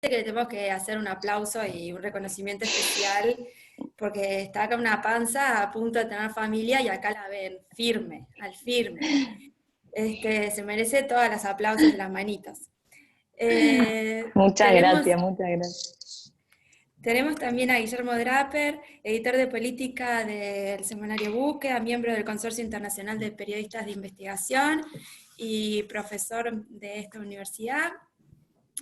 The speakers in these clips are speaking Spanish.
que le tenemos que hacer un aplauso y un reconocimiento especial, acá está acá una panza a punto de tener familia y acá la ven, firme, al firme. Se merece todos los aplausos y las manitos. Muchas Tenemos, gracias, muchas gracias. tenemos también a Guillermo Draper, editor de política del semanario Búsqueda, miembro del Consorcio Internacional de Periodistas de Investigación y profesor de esta universidad.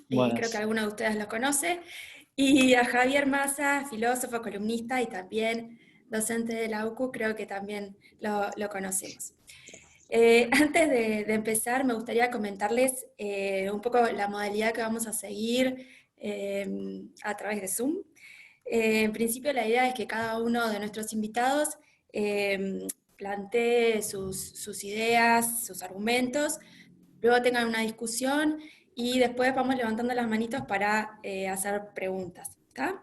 Creo que Buenas. alguno de ustedes lo conoce. Y a Javier Massa, filósofo, columnista y también docente de la UCU, creo que también lo conocemos. Antes de empezar, me gustaría comentarles un poco la modalidad que vamos a seguir a través de Zoom. En principio, la idea es que cada uno de nuestros invitados plantee sus ideas, sus argumentos, luego tengan una discusión y después vamos levantando las manitos para hacer preguntas. ¿Está?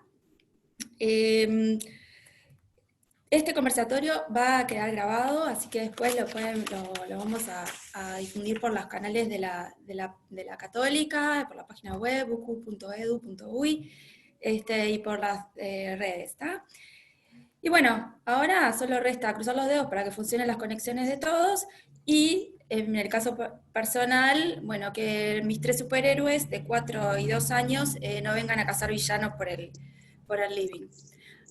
Este conversatorio va a quedar grabado, así que después lo vamos a difundir por los canales de la Católica, por la página web, ucu.edu.uy, y por las redes. ¿Está? Y bueno, ahora solo resta cruzar los dedos para que funcionen las conexiones de todos y en el caso personal, bueno, que mis 3 superhéroes de 4 y 2 años no vengan a cazar villanos por el living.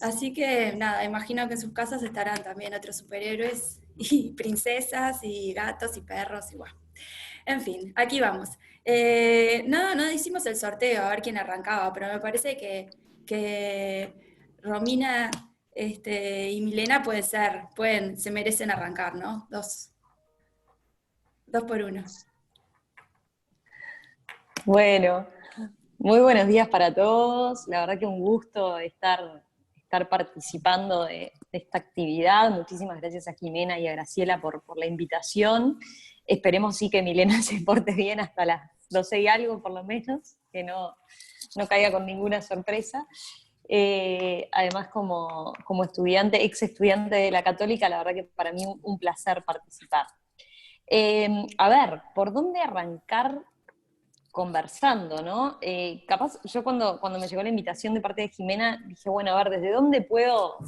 Así que nada, imagino que en sus casas estarán también otros superhéroes y princesas y gatos y perros y bueno. En fin, aquí vamos. No hicimos el sorteo a ver quién arrancaba, pero me parece que Romina y Milena se merecen arrancar, ¿no? Dos por uno. Bueno, muy buenos días para todos. La verdad que un gusto estar participando de esta actividad. Muchísimas gracias a Jimena y a Graciela por la invitación. Esperemos sí que Milena se porte bien hasta las 12 y algo, por lo menos, que no caiga con ninguna sorpresa. Además, como estudiante, ex estudiante de la Católica, la verdad que para mí un placer participar. A ver, ¿por dónde arrancar conversando, ¿no? Capaz yo cuando me llegó la invitación de parte de Jimena, dije, bueno, a ver, ¿desde dónde puedo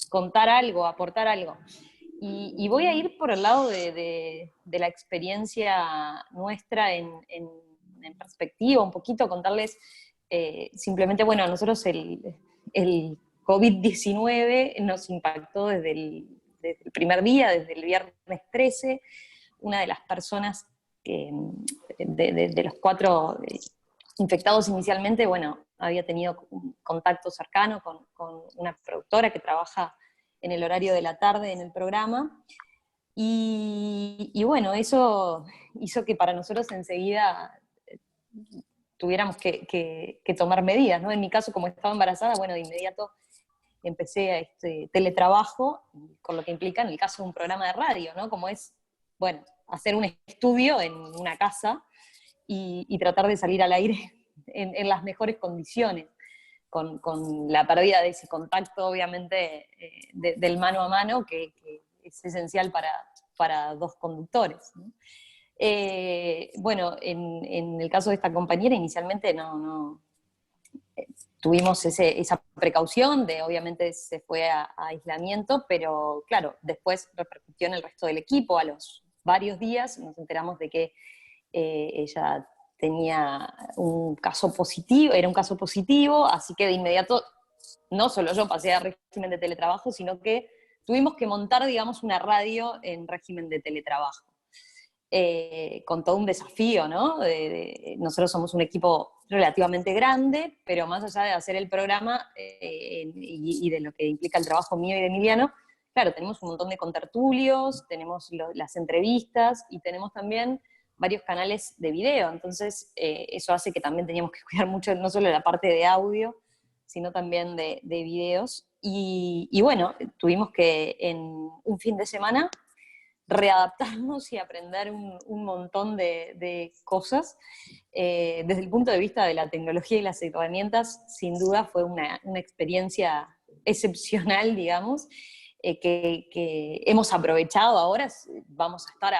contar algo, aportar algo? Y voy a ir por el lado de la experiencia nuestra en perspectiva, un poquito contarles simplemente, bueno, a nosotros el COVID-19 nos impactó desde el primer día, desde el viernes 13. Una de las personas de los 4 infectados inicialmente, bueno, había tenido un contacto cercano con una productora que trabaja en el horario de la tarde en el programa. Y bueno, eso hizo que para nosotros enseguida tuviéramos que tomar medidas, ¿no? En mi caso, como estaba embarazada, bueno, de inmediato empecé a teletrabajo, con lo que implica en el caso de un programa de radio, ¿no? Como es, bueno, hacer un estudio en una casa y tratar de salir al aire en las mejores condiciones, con la pérdida de ese contacto, obviamente, del mano a mano, que es esencial para 2 conductores, ¿no? Bueno, en el caso de esta compañera, inicialmente no tuvimos esa precaución de, obviamente, se fue a aislamiento, pero claro, después repercutió en el resto del equipo. A los varios días nos enteramos de que ella tenía un caso positivo, era un caso positivo, así que de inmediato no solo yo pasé a régimen de teletrabajo, sino que tuvimos que montar, digamos, una radio en régimen de teletrabajo. Con todo un desafío, ¿no? Nosotros somos un equipo relativamente grande, pero más allá de hacer el programa y de lo que implica el trabajo mío y de Emiliano, claro, tenemos un montón de contertulios, tenemos las entrevistas y tenemos también varios canales de video, entonces eso hace que también teníamos que cuidar mucho no solo la parte de audio, sino también de videos. Y bueno, tuvimos que en un fin de semana readaptarnos y aprender un montón de cosas. Desde el punto de vista de la tecnología y las herramientas, sin duda fue una experiencia excepcional, digamos, que hemos aprovechado ahora. Vamos a estar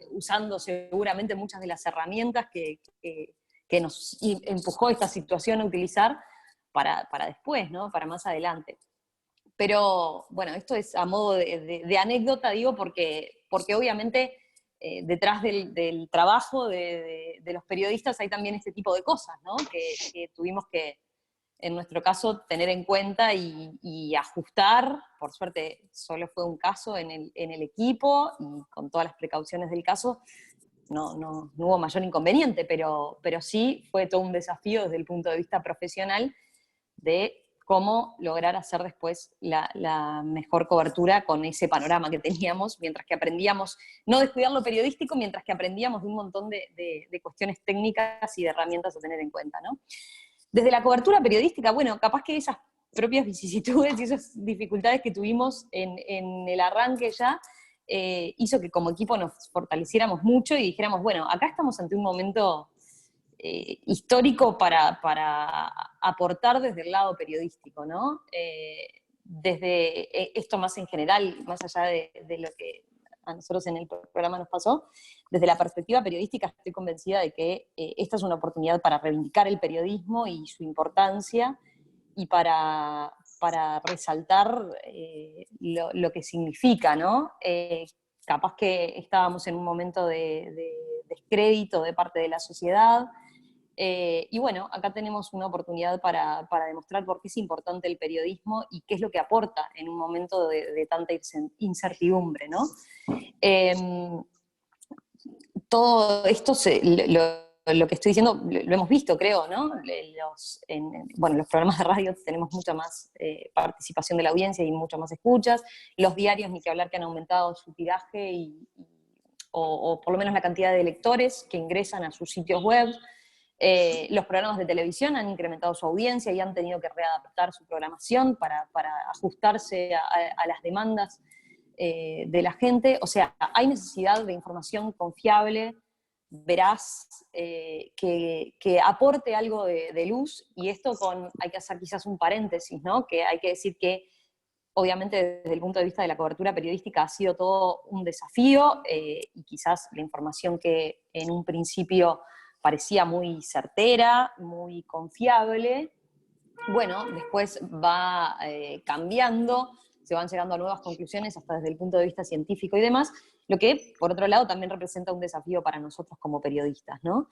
usando seguramente muchas de las herramientas que que nos empujó esta situación a utilizar para después, ¿no? Para más adelante. Pero bueno, esto es a modo de anécdota, digo, porque obviamente detrás del trabajo de los periodistas hay también este tipo de cosas, ¿no? Que tuvimos que, en nuestro caso, tener en cuenta y ajustar. Por suerte, solo fue un caso en el equipo, y con todas las precauciones del caso, no hubo mayor inconveniente, pero sí fue todo un desafío desde el punto de vista profesional de cómo lograr hacer después la mejor cobertura con ese panorama que teníamos, mientras que aprendíamos, no descuidar lo periodístico, mientras que aprendíamos de un montón de cuestiones técnicas y de herramientas a tener en cuenta, ¿no? Desde la cobertura periodística, bueno, capaz que esas propias vicisitudes y esas dificultades que tuvimos en el arranque ya, hizo que como equipo nos fortaleciéramos mucho y dijéramos, bueno, acá estamos ante un momento histórico para aportar desde el lado periodístico, ¿no? Desde esto más en general, más allá de lo que a nosotros en el programa nos pasó, desde la perspectiva periodística estoy convencida de que esta es una oportunidad para reivindicar el periodismo y su importancia, y para resaltar lo que significa, ¿no? Capaz que estábamos en un momento de descrédito de parte de la sociedad, y bueno, acá tenemos una oportunidad para demostrar por qué es importante el periodismo y qué es lo que aporta en un momento de tanta incertidumbre, ¿no? Todo esto, lo que estoy diciendo, lo hemos visto, creo, ¿no? Bueno, los programas de radio tenemos mucha más participación de la audiencia y mucho más escuchas. Los diarios, ni que hablar, que han aumentado su tiraje o por lo menos la cantidad de lectores que ingresan a sus sitios web. Los programas de televisión han incrementado su audiencia y han tenido que readaptar su programación para ajustarse a las demandas de la gente. O sea, hay necesidad de información confiable, veraz, que aporte algo de luz, y esto hay que hacer quizás un paréntesis, ¿no? Que hay que decir que obviamente desde el punto de vista de la cobertura periodística ha sido todo un desafío, y quizás la información que en un principio parecía muy certera, muy confiable, bueno, después va cambiando, se van llegando a nuevas conclusiones hasta desde el punto de vista científico y demás, lo que, por otro lado, también representa un desafío para nosotros como periodistas, ¿no?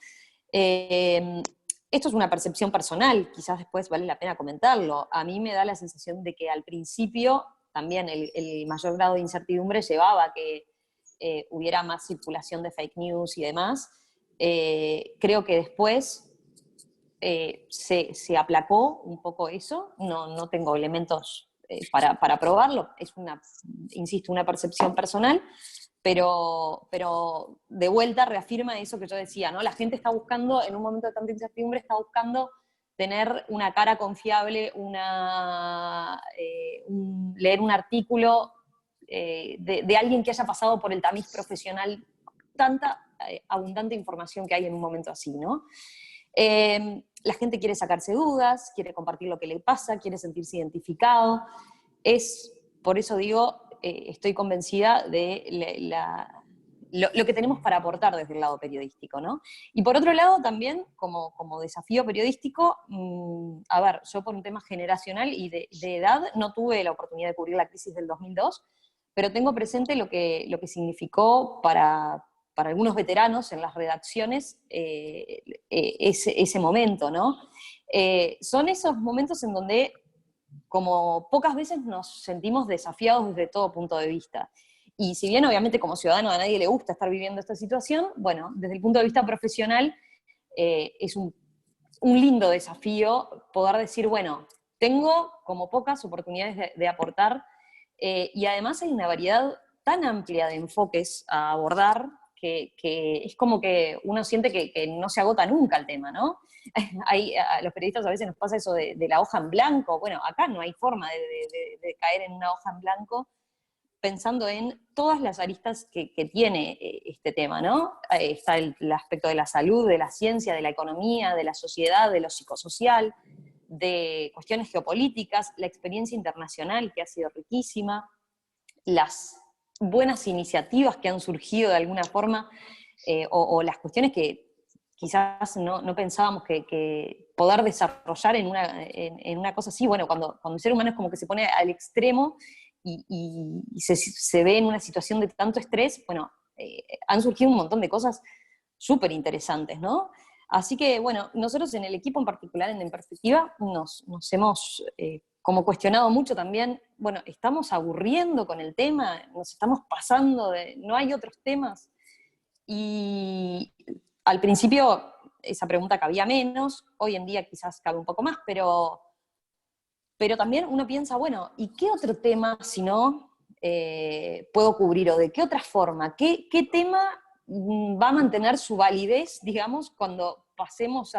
Esto es una percepción personal, quizás después vale la pena comentarlo. A mí me da la sensación de que al principio también el mayor grado de incertidumbre llevaba a que hubiera más circulación de fake news y demás. Creo que después se aplacó un poco eso, no tengo elementos para probarlo, es insisto, una percepción personal, pero de vuelta reafirma eso que yo decía, ¿no? La gente está buscando, en un momento de tanta incertidumbre, está buscando tener una cara confiable, leer un artículo de alguien que haya pasado por el tamiz profesional, tanta abundante información que hay en un momento así, ¿no? La gente quiere sacarse dudas, quiere compartir lo que le pasa, quiere sentirse identificado. Por eso digo, estoy convencida de lo que tenemos para aportar desde el lado periodístico, ¿no? Y por otro lado también, como desafío periodístico, a ver, yo por un tema generacional y de edad no tuve la oportunidad de cubrir la crisis del 2002, pero tengo presente lo que significó para algunos veteranos en las redacciones ese momento, ¿no? Son esos momentos en donde, como pocas veces, nos sentimos desafiados desde todo punto de vista. Y si bien obviamente como ciudadano a nadie le gusta estar viviendo esta situación, bueno, desde el punto de vista profesional es un lindo desafío poder decir, bueno, tengo como pocas oportunidades de aportar, y además hay una variedad tan amplia de enfoques a abordar que es como que uno siente que no se agota nunca el tema, ¿no? A los periodistas a veces nos pasa eso de la hoja en blanco. Bueno, acá no hay forma de caer en una hoja en blanco pensando en todas las aristas que tiene este tema, ¿no? Está el aspecto de la salud, de la ciencia, de la economía, de la sociedad, de lo psicosocial, de cuestiones geopolíticas, la experiencia internacional que ha sido riquísima, las buenas iniciativas que han surgido de alguna forma, o las cuestiones que quizás no pensábamos que poder desarrollar en una cosa así, bueno, cuando el ser humano es como que se pone al extremo y se ve en una situación de tanto estrés, bueno, han surgido un montón de cosas súper interesantes, ¿no? Así que, bueno, nosotros en el equipo en particular, en Perspectiva, nos hemos como cuestionado mucho también, bueno, estamos aburriendo con el tema, nos estamos pasando no hay otros temas. Y al principio esa pregunta cabía menos, hoy en día quizás cabe un poco más, pero también uno piensa, bueno, ¿y qué otro tema si no puedo cubrir? ¿O de qué otra forma? ¿Qué tema va a mantener su validez, digamos, cuando pasemos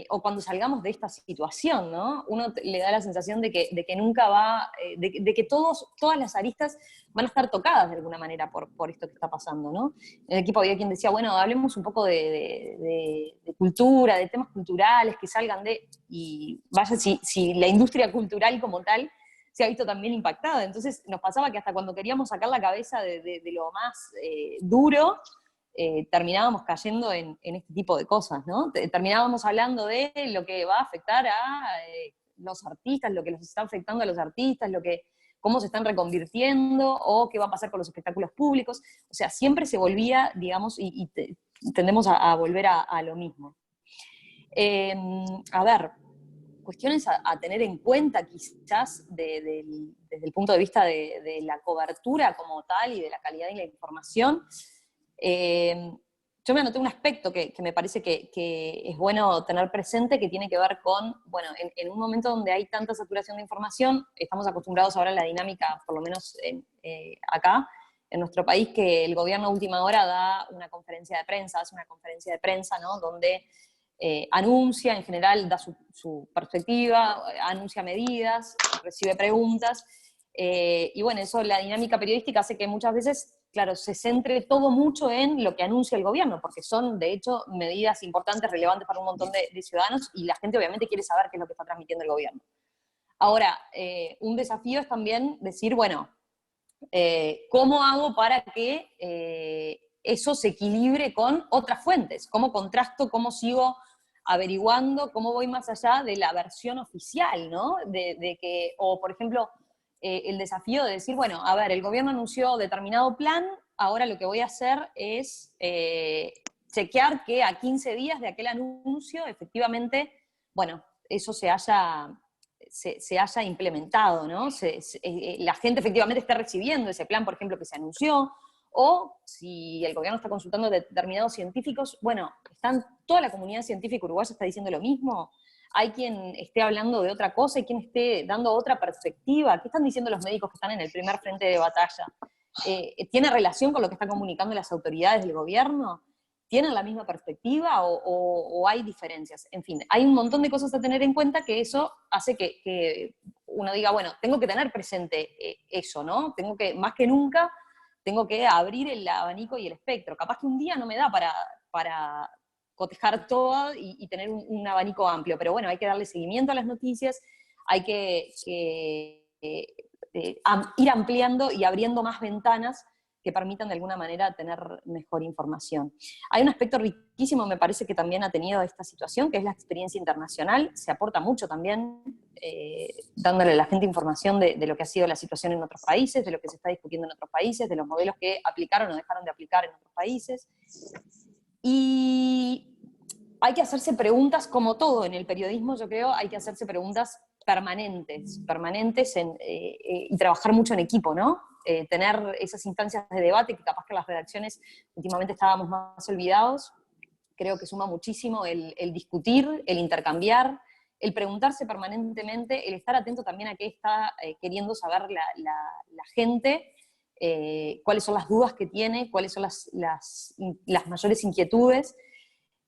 o cuando salgamos de esta situación, ¿no? Uno le da la sensación de que nunca va, de que todas las aristas van a estar tocadas de alguna manera por esto que está pasando, ¿no? En el equipo había quien decía, bueno, hablemos un poco de cultura, de temas culturales que salgan y vaya, si la industria cultural como tal se ha visto también impactada. Entonces nos pasaba que hasta cuando queríamos sacar la cabeza de lo más duro, terminábamos cayendo en este tipo de cosas, ¿no? Terminábamos hablando de lo que va a afectar a los artistas, lo que los está afectando a los artistas, cómo se están reconvirtiendo, o qué va a pasar con los espectáculos públicos. O sea, siempre se volvía, digamos, tendemos a volver a lo mismo. A ver, cuestiones a tener en cuenta quizás desde el punto de vista de la cobertura como tal y de la calidad de la información. Yo me anoté un aspecto que me parece que es bueno tener presente, que tiene que ver con, bueno, en un momento donde hay tanta saturación de información, estamos acostumbrados ahora a la dinámica, por lo menos acá, en nuestro país, que el gobierno a última hora da una conferencia de prensa, hace una conferencia de prensa, ¿no? Donde anuncia, en general da su perspectiva, anuncia medidas, recibe preguntas, y bueno, eso, la dinámica periodística hace que muchas veces, claro, se centre todo mucho en lo que anuncia el gobierno, porque son, de hecho, medidas importantes, relevantes para un montón de ciudadanos, y la gente obviamente quiere saber qué es lo que está transmitiendo el gobierno. Ahora, un desafío es también decir, bueno, ¿cómo hago para que eso se equilibre con otras fuentes? ¿Cómo contrasto, cómo sigo averiguando, cómo voy más allá de la versión oficial, ¿no? O por ejemplo, el desafío de decir, bueno, a ver, el gobierno anunció determinado plan, ahora lo que voy a hacer es chequear que a 15 días de aquel anuncio, efectivamente, bueno, eso se haya implementado, ¿no? La gente efectivamente está recibiendo ese plan, por ejemplo, que se anunció, o si el gobierno está consultando determinados científicos, bueno, toda la comunidad científica uruguaya está diciendo lo mismo, hay quien esté hablando de otra cosa y quien esté dando otra perspectiva. ¿Qué están diciendo los médicos que están en el primer frente de batalla? ¿Tiene relación con lo que están comunicando las autoridades del gobierno? ¿Tienen la misma perspectiva o hay diferencias? En fin, hay un montón de cosas a tener en cuenta que eso hace que uno diga, bueno, tengo que tener presente eso, ¿no? Más que nunca, tengo que abrir el abanico y el espectro. Capaz que un día no me da para cotejar todo y tener un abanico amplio, pero bueno, hay que darle seguimiento a las noticias, hay que ir ampliando y abriendo más ventanas que permitan de alguna manera tener mejor información. Hay un aspecto riquísimo, me parece, que también ha tenido esta situación, que es la experiencia internacional. Se aporta mucho también dándole a la gente información de lo que ha sido la situación en otros países, de lo que se está discutiendo en otros países, de los modelos que aplicaron o dejaron de aplicar en otros países. Y hay que hacerse preguntas, como todo en el periodismo, yo creo, hay que hacerse preguntas permanentes y trabajar mucho en equipo, ¿no? Tener esas instancias de debate que capaz que las redacciones últimamente estábamos más olvidados. Creo que suma muchísimo el discutir, el intercambiar, el preguntarse permanentemente, el estar atento también a qué está queriendo saber la gente, cuáles son las dudas que tiene, cuáles son las mayores inquietudes.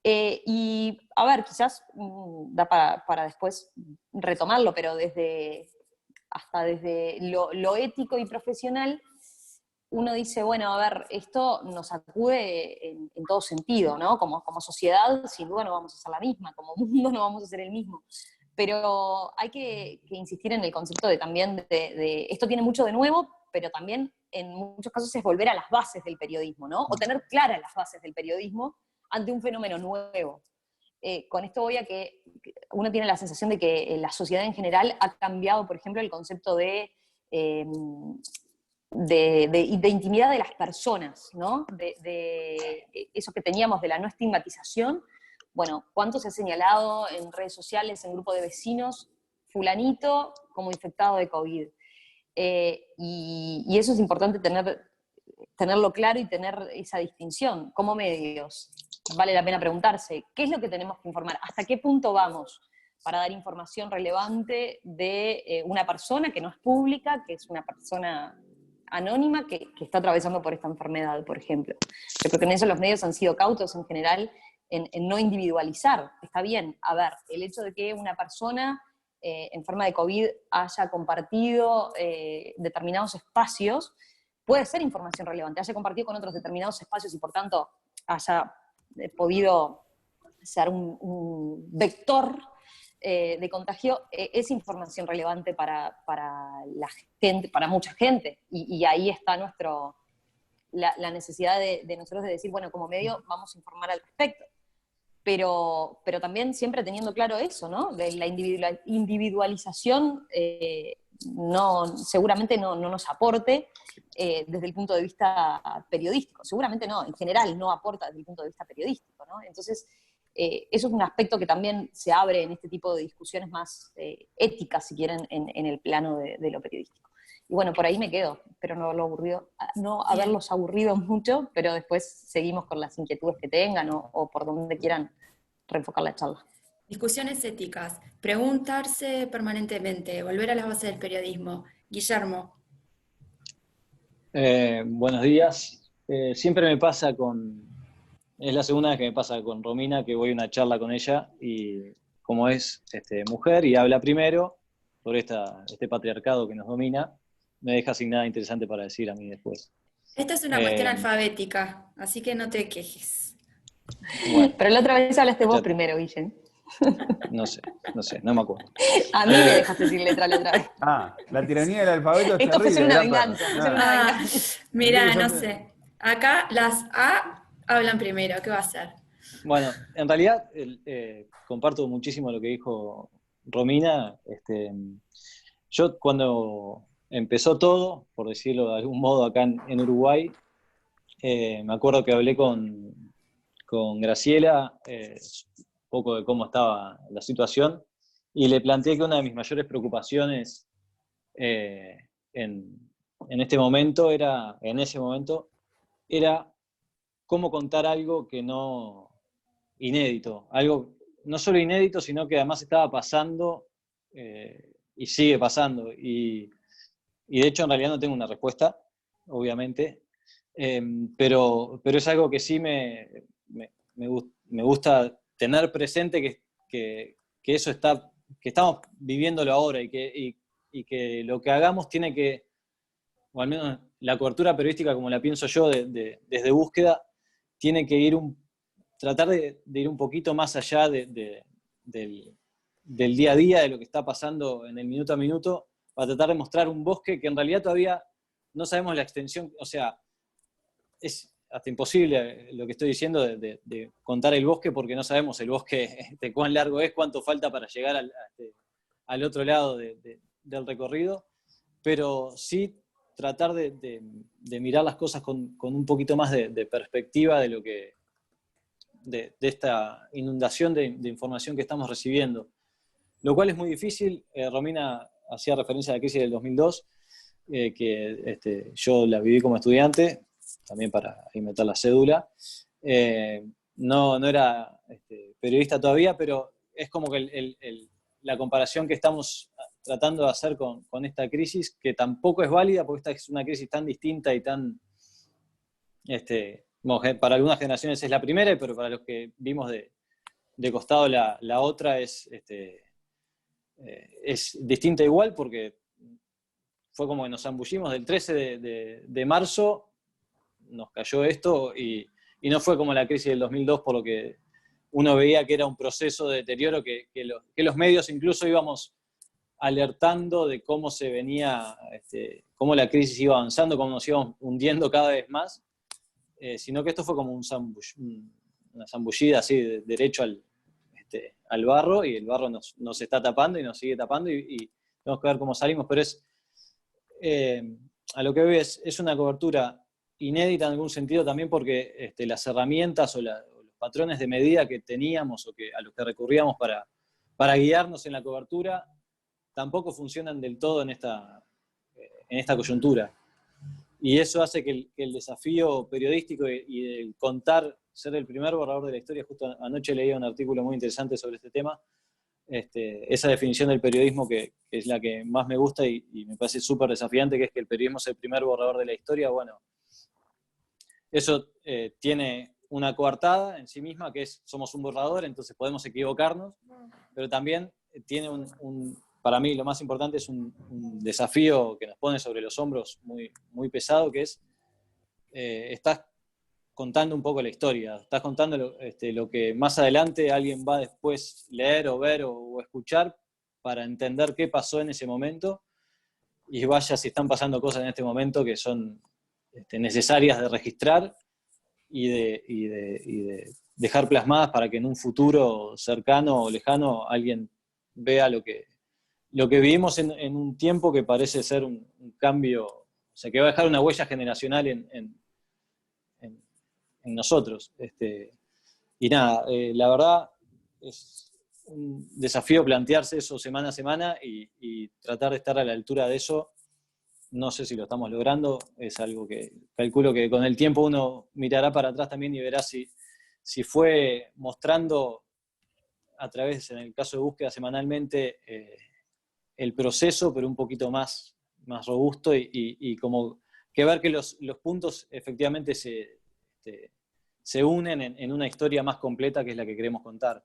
Y, a ver, quizás da para después retomarlo, pero desde lo ético y profesional, uno dice, bueno, a ver, esto nos sacude en todo sentido, ¿no? Como sociedad, sin duda no vamos a ser la misma, como mundo no vamos a ser el mismo. Pero hay que insistir en el concepto de esto tiene mucho de nuevo, pero también en muchos casos es volver a las bases del periodismo, ¿no? O tener claras las bases del periodismo ante un fenómeno nuevo. Con esto voy a que uno tiene la sensación de que la sociedad en general ha cambiado, por ejemplo, el concepto de intimidad de las personas, ¿no? De eso que teníamos de la no estigmatización. Bueno, ¿cuánto se ha señalado en redes sociales, en grupo de vecinos, fulanito como infectado de COVID? Y eso es importante tenerlo claro y tener esa distinción. Como medios, vale la pena preguntarse, ¿qué es lo que tenemos que informar? ¿Hasta qué punto vamos para dar información relevante de una persona que no es pública, que es una persona anónima que está atravesando por esta enfermedad, por ejemplo? Yo creo que en eso los medios han sido cautos en general en no individualizar. Está bien, a ver, el hecho de que una persona enferma de COVID haya compartido determinados espacios puede ser información relevante, haya compartido con otros determinados espacios y por tanto haya podido ser un vector de contagio, es información relevante para la gente, para mucha gente. Y ahí está la necesidad de nosotros de decir, bueno, como medio vamos a informar al respecto. Pero también siempre teniendo claro eso, ¿no? De la individualización seguramente no nos aporte desde el punto de vista periodístico. Seguramente no, en general no aporta desde el punto de vista periodístico, ¿no? Entonces, eso es un aspecto que también se abre en este tipo de discusiones más éticas, si quieren, en el plano de lo periodístico. Y bueno, por ahí me quedo, espero no haberlos aburrido mucho, pero después seguimos con las inquietudes que tengan o por donde quieran reenfocar la charla. Discusiones éticas, preguntarse permanentemente, volver a las bases del periodismo. Guillermo. Buenos días. Siempre me pasa es la segunda vez que me pasa con Romina, que voy a una charla con ella, y como es mujer y habla primero, por este patriarcado que nos domina, me deja sin nada interesante para decir a mí después. Esta es una cuestión alfabética, así que no te quejes. Bueno, pero la otra vez hablaste vos primero, Guillén. No sé, no me acuerdo. A mí me dejaste sin letra la otra vez. La tiranía del alfabeto es Esto terrible. fue ser una venganza. Mirá, no sé. Acá las A hablan primero, ¿qué va a ser? Bueno, en realidad comparto muchísimo lo que dijo Romina. Yo cuando empezó todo, por decirlo de algún modo acá en Uruguay, me acuerdo que hablé con Graciela un poco de cómo estaba la situación y le planteé que una de mis mayores preocupaciones en ese momento era cómo contar algo que no inédito, algo no solo inédito, sino que además estaba pasando y sigue pasando. Y de hecho en realidad no tengo una respuesta, obviamente, pero es algo que sí me gusta tener presente que eso que estamos viviéndolo ahora y que lo que hagamos tiene que, o al menos la cobertura periodística como la pienso yo desde Búsqueda, tiene que tratar de ir un poquito más allá del día a día, de lo que está pasando en el minuto a minuto, para tratar de mostrar un bosque que en realidad todavía no sabemos la extensión, o sea, es hasta imposible lo que estoy diciendo de contar el bosque porque no sabemos el bosque cuán largo es, cuánto falta para llegar al otro lado del recorrido, pero sí tratar de mirar las cosas con un poquito más de perspectiva de lo que de esta inundación de información que estamos recibiendo, lo cual es muy difícil. Romina hacía referencia a la crisis del 2002, que yo la viví como estudiante, también para inventar la cédula. No era periodista todavía, pero es como que la comparación que estamos tratando de hacer con esta crisis, que tampoco es válida, porque esta es una crisis tan distinta y tan... bueno, para algunas generaciones es la primera, pero para los que vimos de costado la otra es distinta igual, porque fue como que nos zambullimos del 13 de marzo, nos cayó esto y no fue como la crisis del 2002, por lo que uno veía que era un proceso de deterioro que los medios incluso íbamos alertando de cómo se venía, cómo la crisis iba avanzando, cómo nos íbamos hundiendo cada vez más, sino que esto fue como un una zambullida así derecho al barro, y el barro nos está tapando y nos sigue tapando, y tenemos que ver cómo salimos, pero a lo que veo es una cobertura inédita en algún sentido también porque las herramientas o los patrones de medida que teníamos o a los que recurríamos para guiarnos en la cobertura tampoco funcionan del todo en esta coyuntura. Y eso hace que el desafío periodístico y el contar, ser el primer borrador de la historia, justo anoche leía un artículo muy interesante sobre este tema, esa definición del periodismo que es la que más me gusta y me parece súper desafiante, que es que el periodismo es el primer borrador de la historia. Bueno, eso tiene una coartada en sí misma, que somos un borrador, entonces podemos equivocarnos, pero también tiene para mí lo más importante es un desafío que nos pone sobre los hombros muy, muy pesado, que es, estás contando un poco la historia, estás contando lo que más adelante alguien va después leer o ver o escuchar para entender qué pasó en ese momento, y vaya si están pasando cosas en este momento que son necesarias de registrar y de dejar plasmadas para que en un futuro cercano o lejano alguien vea lo que vivimos en un tiempo que parece ser un cambio, o sea, que va a dejar una huella generacional en nosotros. Y nada, la verdad es un desafío plantearse eso semana a semana y tratar de estar a la altura de eso. No sé si lo estamos logrando, es algo que calculo que con el tiempo uno mirará para atrás también y verá si fue mostrando a través, en el caso de búsqueda semanalmente, el proceso, pero un poquito más robusto y como que ver que los puntos efectivamente se unen en una historia más completa, que es la que queremos contar.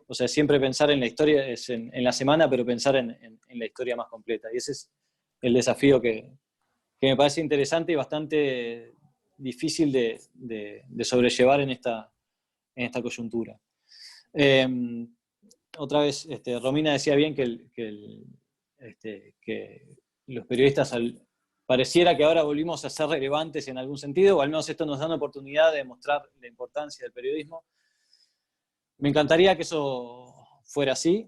O sea, siempre pensar en la historia, es en la semana, pero pensar en la historia más completa. Y ese es el desafío que me parece interesante y bastante difícil de sobrellevar en esta coyuntura. Otra vez, Romina decía bien que los periodistas pareciera que ahora volvimos a ser relevantes en algún sentido, o al menos esto nos da una oportunidad de mostrar la importancia del periodismo. Me encantaría que eso fuera así.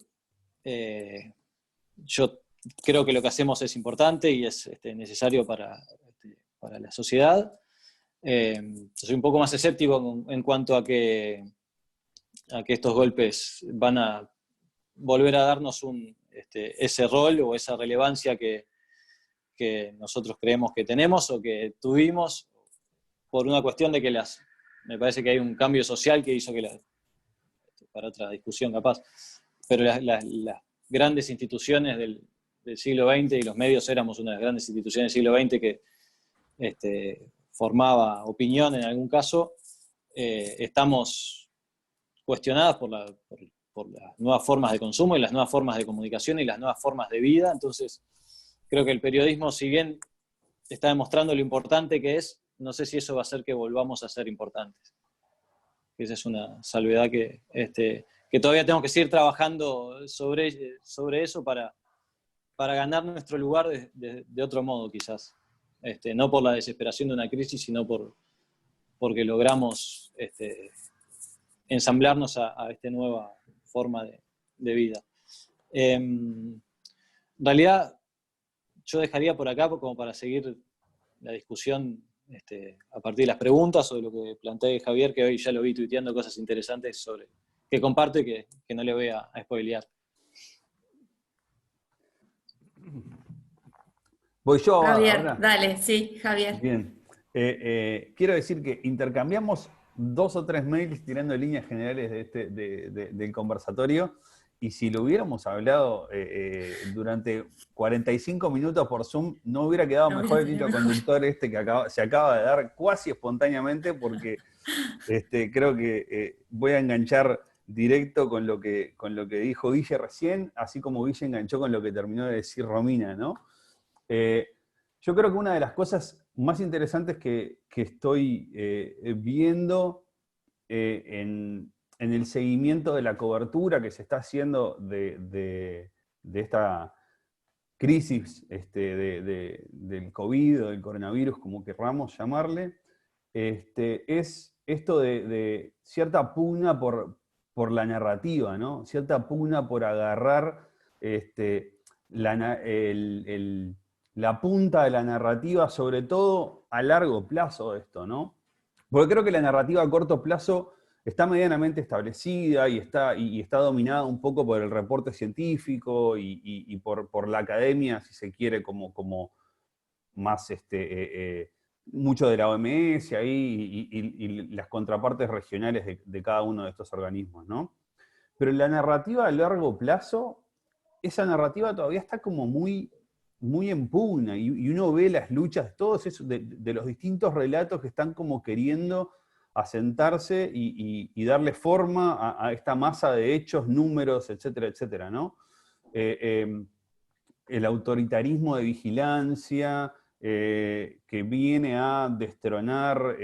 Yo creo que lo que hacemos es importante y es necesario para la sociedad. Soy un poco más escéptico en cuanto a que estos golpes van a volver a darnos ese rol o esa relevancia que nosotros creemos que tenemos o que tuvimos, por una cuestión de que me parece que hay un cambio social que hizo que para otra discusión capaz, pero las grandes instituciones del siglo XX, y los medios éramos una de las grandes instituciones del siglo XX que formaba opinión en algún caso, estamos cuestionadas por las nuevas formas de consumo y las nuevas formas de comunicación y las nuevas formas de vida. Entonces, creo que el periodismo, si bien está demostrando lo importante que es, no sé si eso va a hacer que volvamos a ser importantes. Esa es una salvedad que todavía tenemos que seguir trabajando sobre eso para ganar nuestro lugar de otro modo, quizás. No por la desesperación de una crisis, sino porque logramos ensamblarnos a esta nueva forma de vida. En realidad, yo dejaría por acá como para seguir la discusión a partir de las preguntas o de lo que planteé Javier, que hoy ya lo vi tuiteando cosas interesantes que comparto y que no le voy a spoilear. Voy yo Javier, ahora. dale, sí, Javier. Bien. Quiero decir que intercambiamos 2 o 3 mails tirando líneas generales del conversatorio, y si lo hubiéramos hablado durante 45 minutos por Zoom, no hubiera quedado mejor el hilo conductor que se acaba de dar cuasi espontáneamente, porque creo que voy a enganchar directo con lo que dijo Guille recién, así como Guille enganchó con lo que terminó de decir Romina, ¿no? Yo creo que una de las cosas más interesantes que estoy viendo en el seguimiento de la cobertura que se está haciendo de esta crisis del COVID o del coronavirus, como querramos llamarle, es esto de cierta pugna por la narrativa, ¿no? Cierta pugna por agarrar la punta de la narrativa, sobre todo a largo plazo de esto, ¿no? Porque creo que la narrativa a corto plazo está medianamente establecida y está dominada un poco por el reporte científico y por la academia, si se quiere, como más mucho de la OMS ahí y las contrapartes regionales de cada uno de estos organismos, ¿no? Pero la narrativa a largo plazo, esa narrativa todavía está como muy, muy en pugna, y uno ve las luchas, todos esos, de los distintos relatos que están como queriendo asentarse y darle forma a esta masa de hechos, números, etcétera, etcétera, ¿no? El autoritarismo de vigilancia, que viene a destronar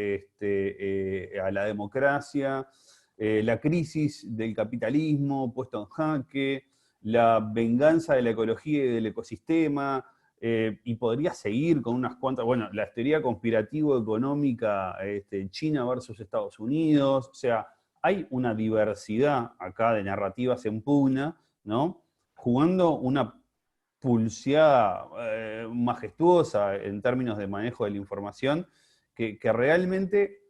a la democracia, la crisis del capitalismo puesto en jaque, la venganza de la ecología y del ecosistema, y podría seguir con unas cuantas, bueno, la teoría conspirativo-económica, China versus Estados Unidos, o sea, hay una diversidad acá de narrativas en pugna, ¿no? Jugando una pulseada majestuosa en términos de manejo de la información, que realmente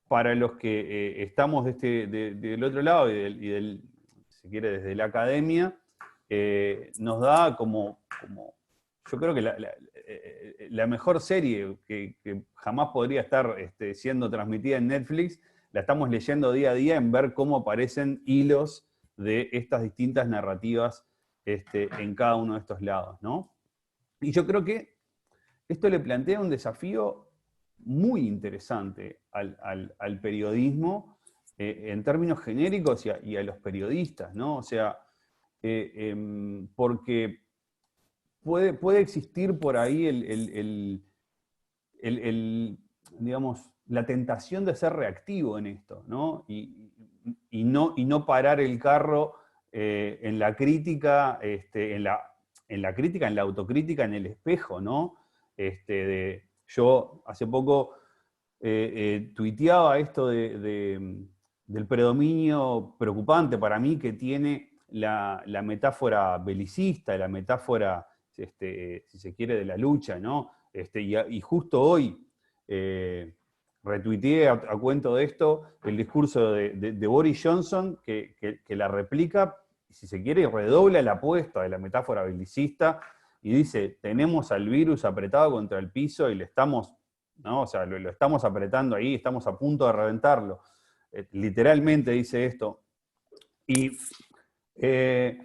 para los que estamos del otro lado y si quiere, desde la academia, nos da como yo creo que la mejor serie que jamás podría estar siendo transmitida en Netflix, la estamos leyendo día a día en ver cómo aparecen hilos de estas distintas narrativas en cada uno de estos lados, ¿no? Y yo creo que esto le plantea un desafío muy interesante al periodismo en términos genéricos y a los periodistas, ¿no? O sea, porque puede existir por ahí digamos, la tentación de ser reactivo en esto, ¿no? Y no parar el carro en la crítica, en la crítica, en la autocrítica, en el espejo, ¿no? Yo hace poco tuiteaba esto del predominio preocupante para mí que tiene la metáfora belicista, la metáfora, si se quiere, de la lucha, ¿no? Y justo hoy retuiteé a cuento de esto el discurso de Boris Johnson, que la replica, si se quiere, y redobla la apuesta de la metáfora belicista, y dice, tenemos al virus apretado contra el piso y le estamos, ¿no? O sea, lo estamos apretando ahí, estamos a punto de reventarlo. Literalmente dice esto. Y qué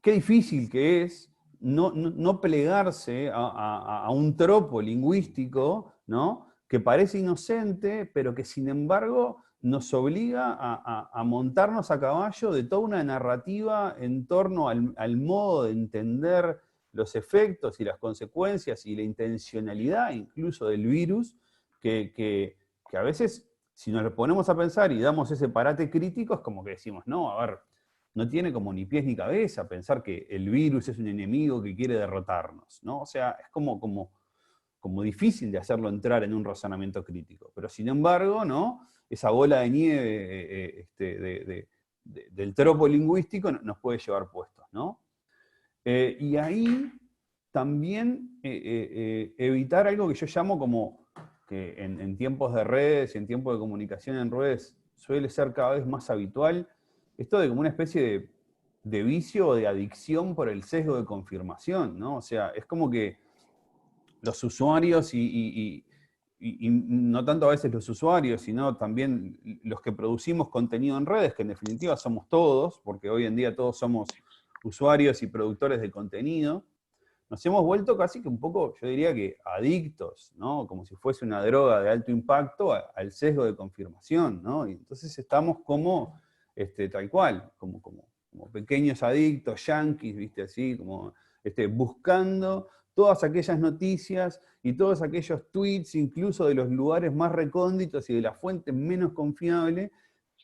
difícil que es no plegarse a un tropo lingüístico, ¿no? Que parece inocente, pero que sin embargo nos obliga a montarnos a caballo de toda una narrativa en torno al modo de entender los efectos y las consecuencias y la intencionalidad incluso del virus, que a veces, si nos lo ponemos a pensar y damos ese parate crítico, es como que decimos, no, a ver, no tiene como ni pies ni cabeza pensar que el virus es un enemigo que quiere derrotarnos, ¿no? O sea, es como difícil de hacerlo entrar en un razonamiento crítico. Pero sin embargo, ¿no? Esa bola de nieve del tropo lingüístico nos puede llevar puestos, ¿no? Y ahí también evitar algo que yo llamo como que en tiempos de redes y en tiempos de comunicación en redes suele ser cada vez más habitual, esto de como una especie de vicio o de adicción por el sesgo de confirmación, ¿no? O sea, es como que los usuarios y no tanto a veces los usuarios, sino también los que producimos contenido en redes, que en definitiva somos todos, porque hoy en día todos somos usuarios y productores de contenido, nos hemos vuelto casi que un poco, yo diría que adictos, ¿no? Como si fuese una droga de alto impacto al sesgo de confirmación, ¿no? Y entonces estamos como, tal cual, como pequeños adictos, yanquis, ¿viste? Así, como buscando todas aquellas noticias y todos aquellos tweets, incluso de los lugares más recónditos y de las fuentes menos confiables,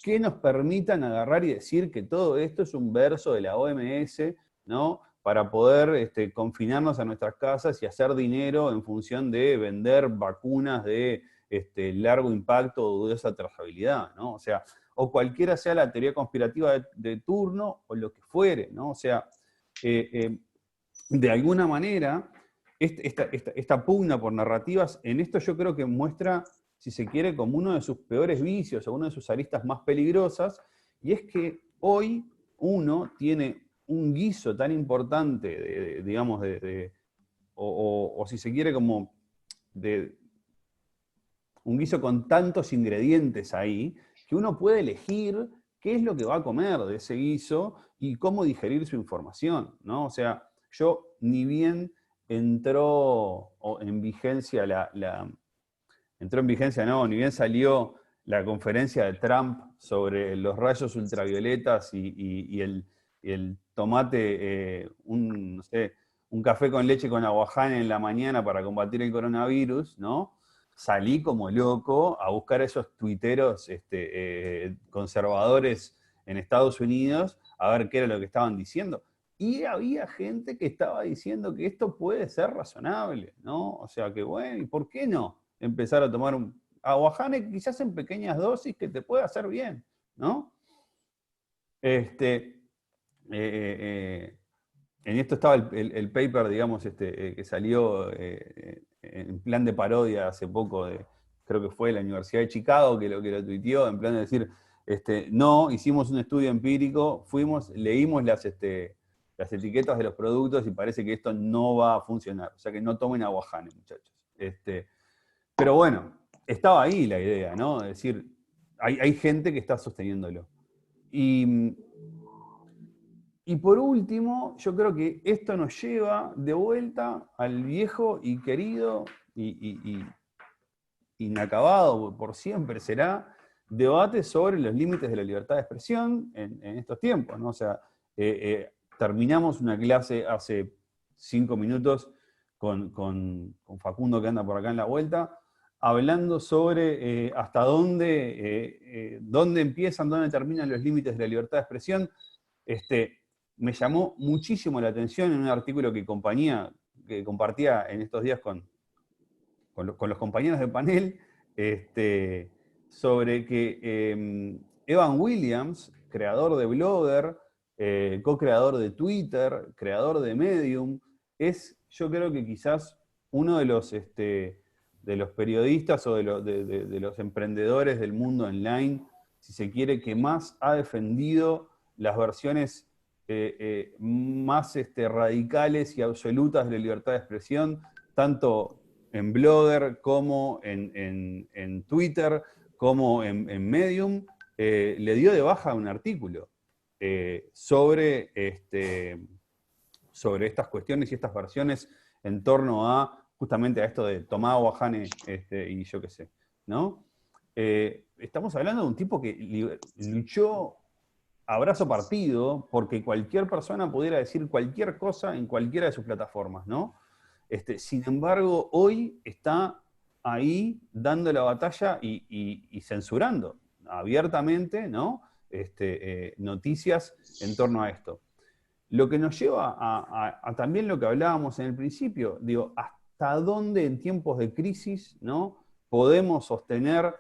que nos permitan agarrar y decir que todo esto es un verso de la OMS, ¿no? Para poder confinarnos a nuestras casas y hacer dinero en función de vender vacunas de largo impacto o dudosa trazabilidad, ¿no? O sea, o cualquiera sea la teoría conspirativa de turno o lo que fuere, ¿no? O sea, de alguna manera, esta pugna por narrativas, en esto yo creo que muestra, si se quiere, como uno de sus peores vicios o una de sus aristas más peligrosas, y es que hoy uno tiene un guiso tan importante, digamos, o si se quiere, como de un guiso con tantos ingredientes ahí, que uno puede elegir qué es lo que va a comer de ese guiso y cómo digerir su información, ¿no? O sea, yo ni bien entró en vigencia entró en vigencia, no, ni bien salió la conferencia de Trump sobre los rayos ultravioletas y el tomate, no sé, un café con leche con aguaján en la mañana para combatir el coronavirus, ¿no? Salí como loco a buscar a esos tuiteros conservadores en Estados Unidos a ver qué era lo que estaban diciendo. Y había gente que estaba diciendo que esto puede ser razonable, ¿no? O sea que, bueno, ¿y por qué no empezar a tomar un aguajane quizás en pequeñas dosis que te puede hacer bien, ¿no? En esto estaba el paper, digamos, que salió en plan de parodia hace poco, creo que fue la Universidad de Chicago que lo tuiteó, en plan de decir, no, hicimos un estudio empírico, leímos las etiquetas de los productos y parece que esto no va a funcionar. O sea que no tomen aguajane, muchachos. Pero bueno, estaba ahí la idea, ¿no? Es decir, hay gente que está sosteniéndolo. Y por último, yo creo que esto nos lleva de vuelta al viejo y querido y inacabado, por siempre será, debate sobre los límites de la libertad de expresión en estos tiempos, ¿no? O sea, terminamos una clase hace 5 minutos con Facundo, que anda por acá en la vuelta, hablando sobre hasta dónde empiezan, dónde terminan los límites de la libertad de expresión. Me llamó muchísimo la atención en un artículo que compartía en estos días con los compañeros de panel, sobre que Evan Williams, creador de Blogger, co-creador de Twitter, creador de Medium, yo creo que quizás uno de los periodistas o de los emprendedores del mundo online, si se quiere, que más ha defendido las versiones más radicales y absolutas de la libertad de expresión, tanto en Blogger como en Twitter, como en Medium, le dio de baja un artículo sobre estas cuestiones y estas versiones en torno a justamente a esto de tomar aguajane y yo qué sé, ¿no? Estamos hablando de un tipo que luchó a brazo partido porque cualquier persona pudiera decir cualquier cosa en cualquiera de sus plataformas, ¿no? Sin embargo, hoy está ahí dando la batalla y censurando abiertamente, ¿no? Noticias en torno a esto. Lo que nos lleva a también lo que hablábamos en el principio, digo, hasta dónde en tiempos de crisis, ¿no? Podemos sostener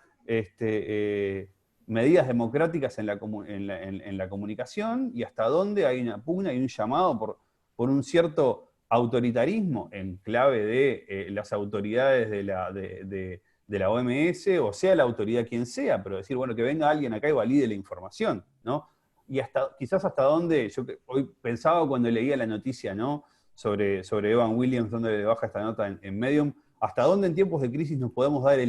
medidas democráticas en la comunicación y hasta dónde hay una pugna y un llamado por un cierto autoritarismo en clave de las autoridades de la OMS, o sea la autoridad quien sea, pero decir, bueno, que venga alguien acá y valide la información, ¿no? Y quizás hasta dónde, yo hoy pensaba cuando leía la noticia, ¿no? sobre Evan Williams, donde le baja esta nota en Medium, hasta dónde en tiempos de crisis nos podemos dar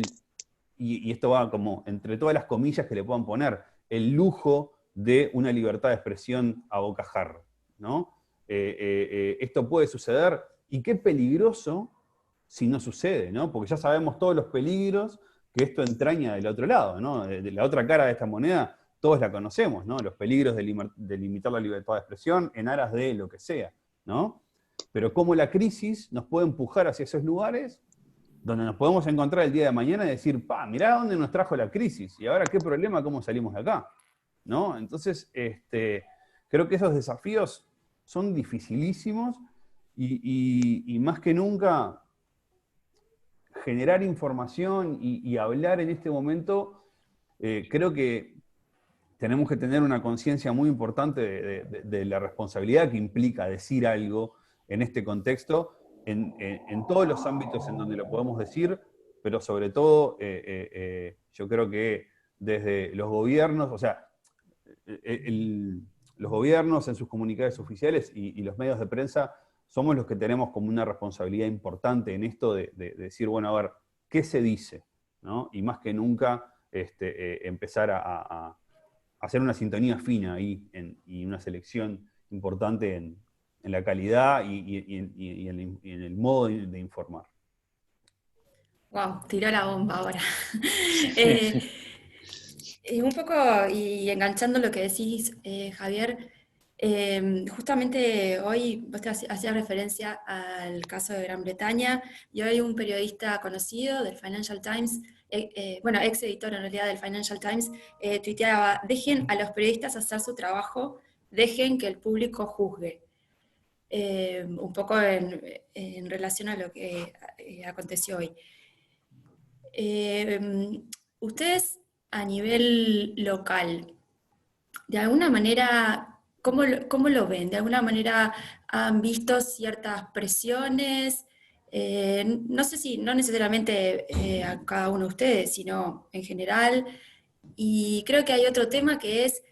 y esto va como entre todas las comillas que le puedan poner, el lujo de una libertad de expresión a bocajarro, ¿no? Esto puede suceder, y qué peligroso si no sucede, ¿no? Porque ya sabemos todos los peligros que esto entraña del otro lado, ¿no? De la otra cara de esta moneda, todos la conocemos, ¿no? Los peligros de limitar la libertad de expresión en aras de lo que sea, ¿no? Pero cómo la crisis nos puede empujar hacia esos lugares donde nos podemos encontrar el día de mañana y decir, mirá dónde nos trajo la crisis, y ahora qué problema, cómo salimos de acá, ¿no? Entonces, creo que esos desafíos son dificilísimos y más que nunca generar información y hablar en este momento, creo que tenemos que tener una conciencia muy importante de la responsabilidad que implica decir algo en este contexto, en todos los ámbitos en donde lo podemos decir, pero sobre todo yo creo que desde los gobiernos, o sea, los gobiernos en sus comunicados oficiales y los medios de prensa somos los que tenemos como una responsabilidad importante en esto de decir, bueno, a ver, ¿qué se dice? ¿No? Y más que nunca empezar a hacer una sintonía fina ahí y una selección importante en la calidad y en el modo de informar. Wow, tiró la bomba ahora. Un poco, y enganchando lo que decís, Javier, justamente hoy vos te hacías referencia al caso de Gran Bretaña, y hoy un periodista conocido del Financial Times, bueno, ex editor en realidad del Financial Times, tuiteaba: dejen a los periodistas hacer su trabajo, dejen que el público juzgue. Un poco en relación a lo que aconteció hoy. Ustedes a nivel local, de alguna manera, ¿cómo lo ven? ¿De alguna manera han visto ciertas presiones? No sé si, no necesariamente a cada uno de ustedes, sino en general. Y creo que hay otro tema que es,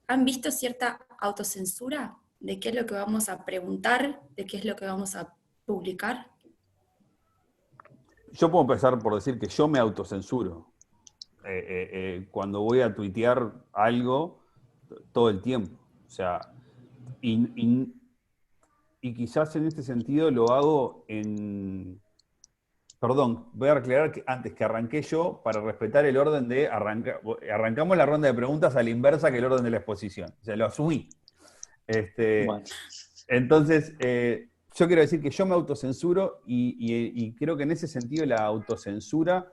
¿han visto cierta autocensura de qué es lo que vamos a preguntar, de qué es lo que vamos a publicar? Yo puedo empezar por decir que yo me autocensuro. Cuando voy a tuitear algo, todo el tiempo. O sea, y quizás en este sentido lo hago Perdón, voy a aclarar que antes que arranqué yo, para respetar el orden de arrancamos la ronda de preguntas a la inversa que el orden de la exposición. O sea, lo asumí. Bueno. Entonces, yo quiero decir que yo me autocensuro y creo que en ese sentido la autocensura,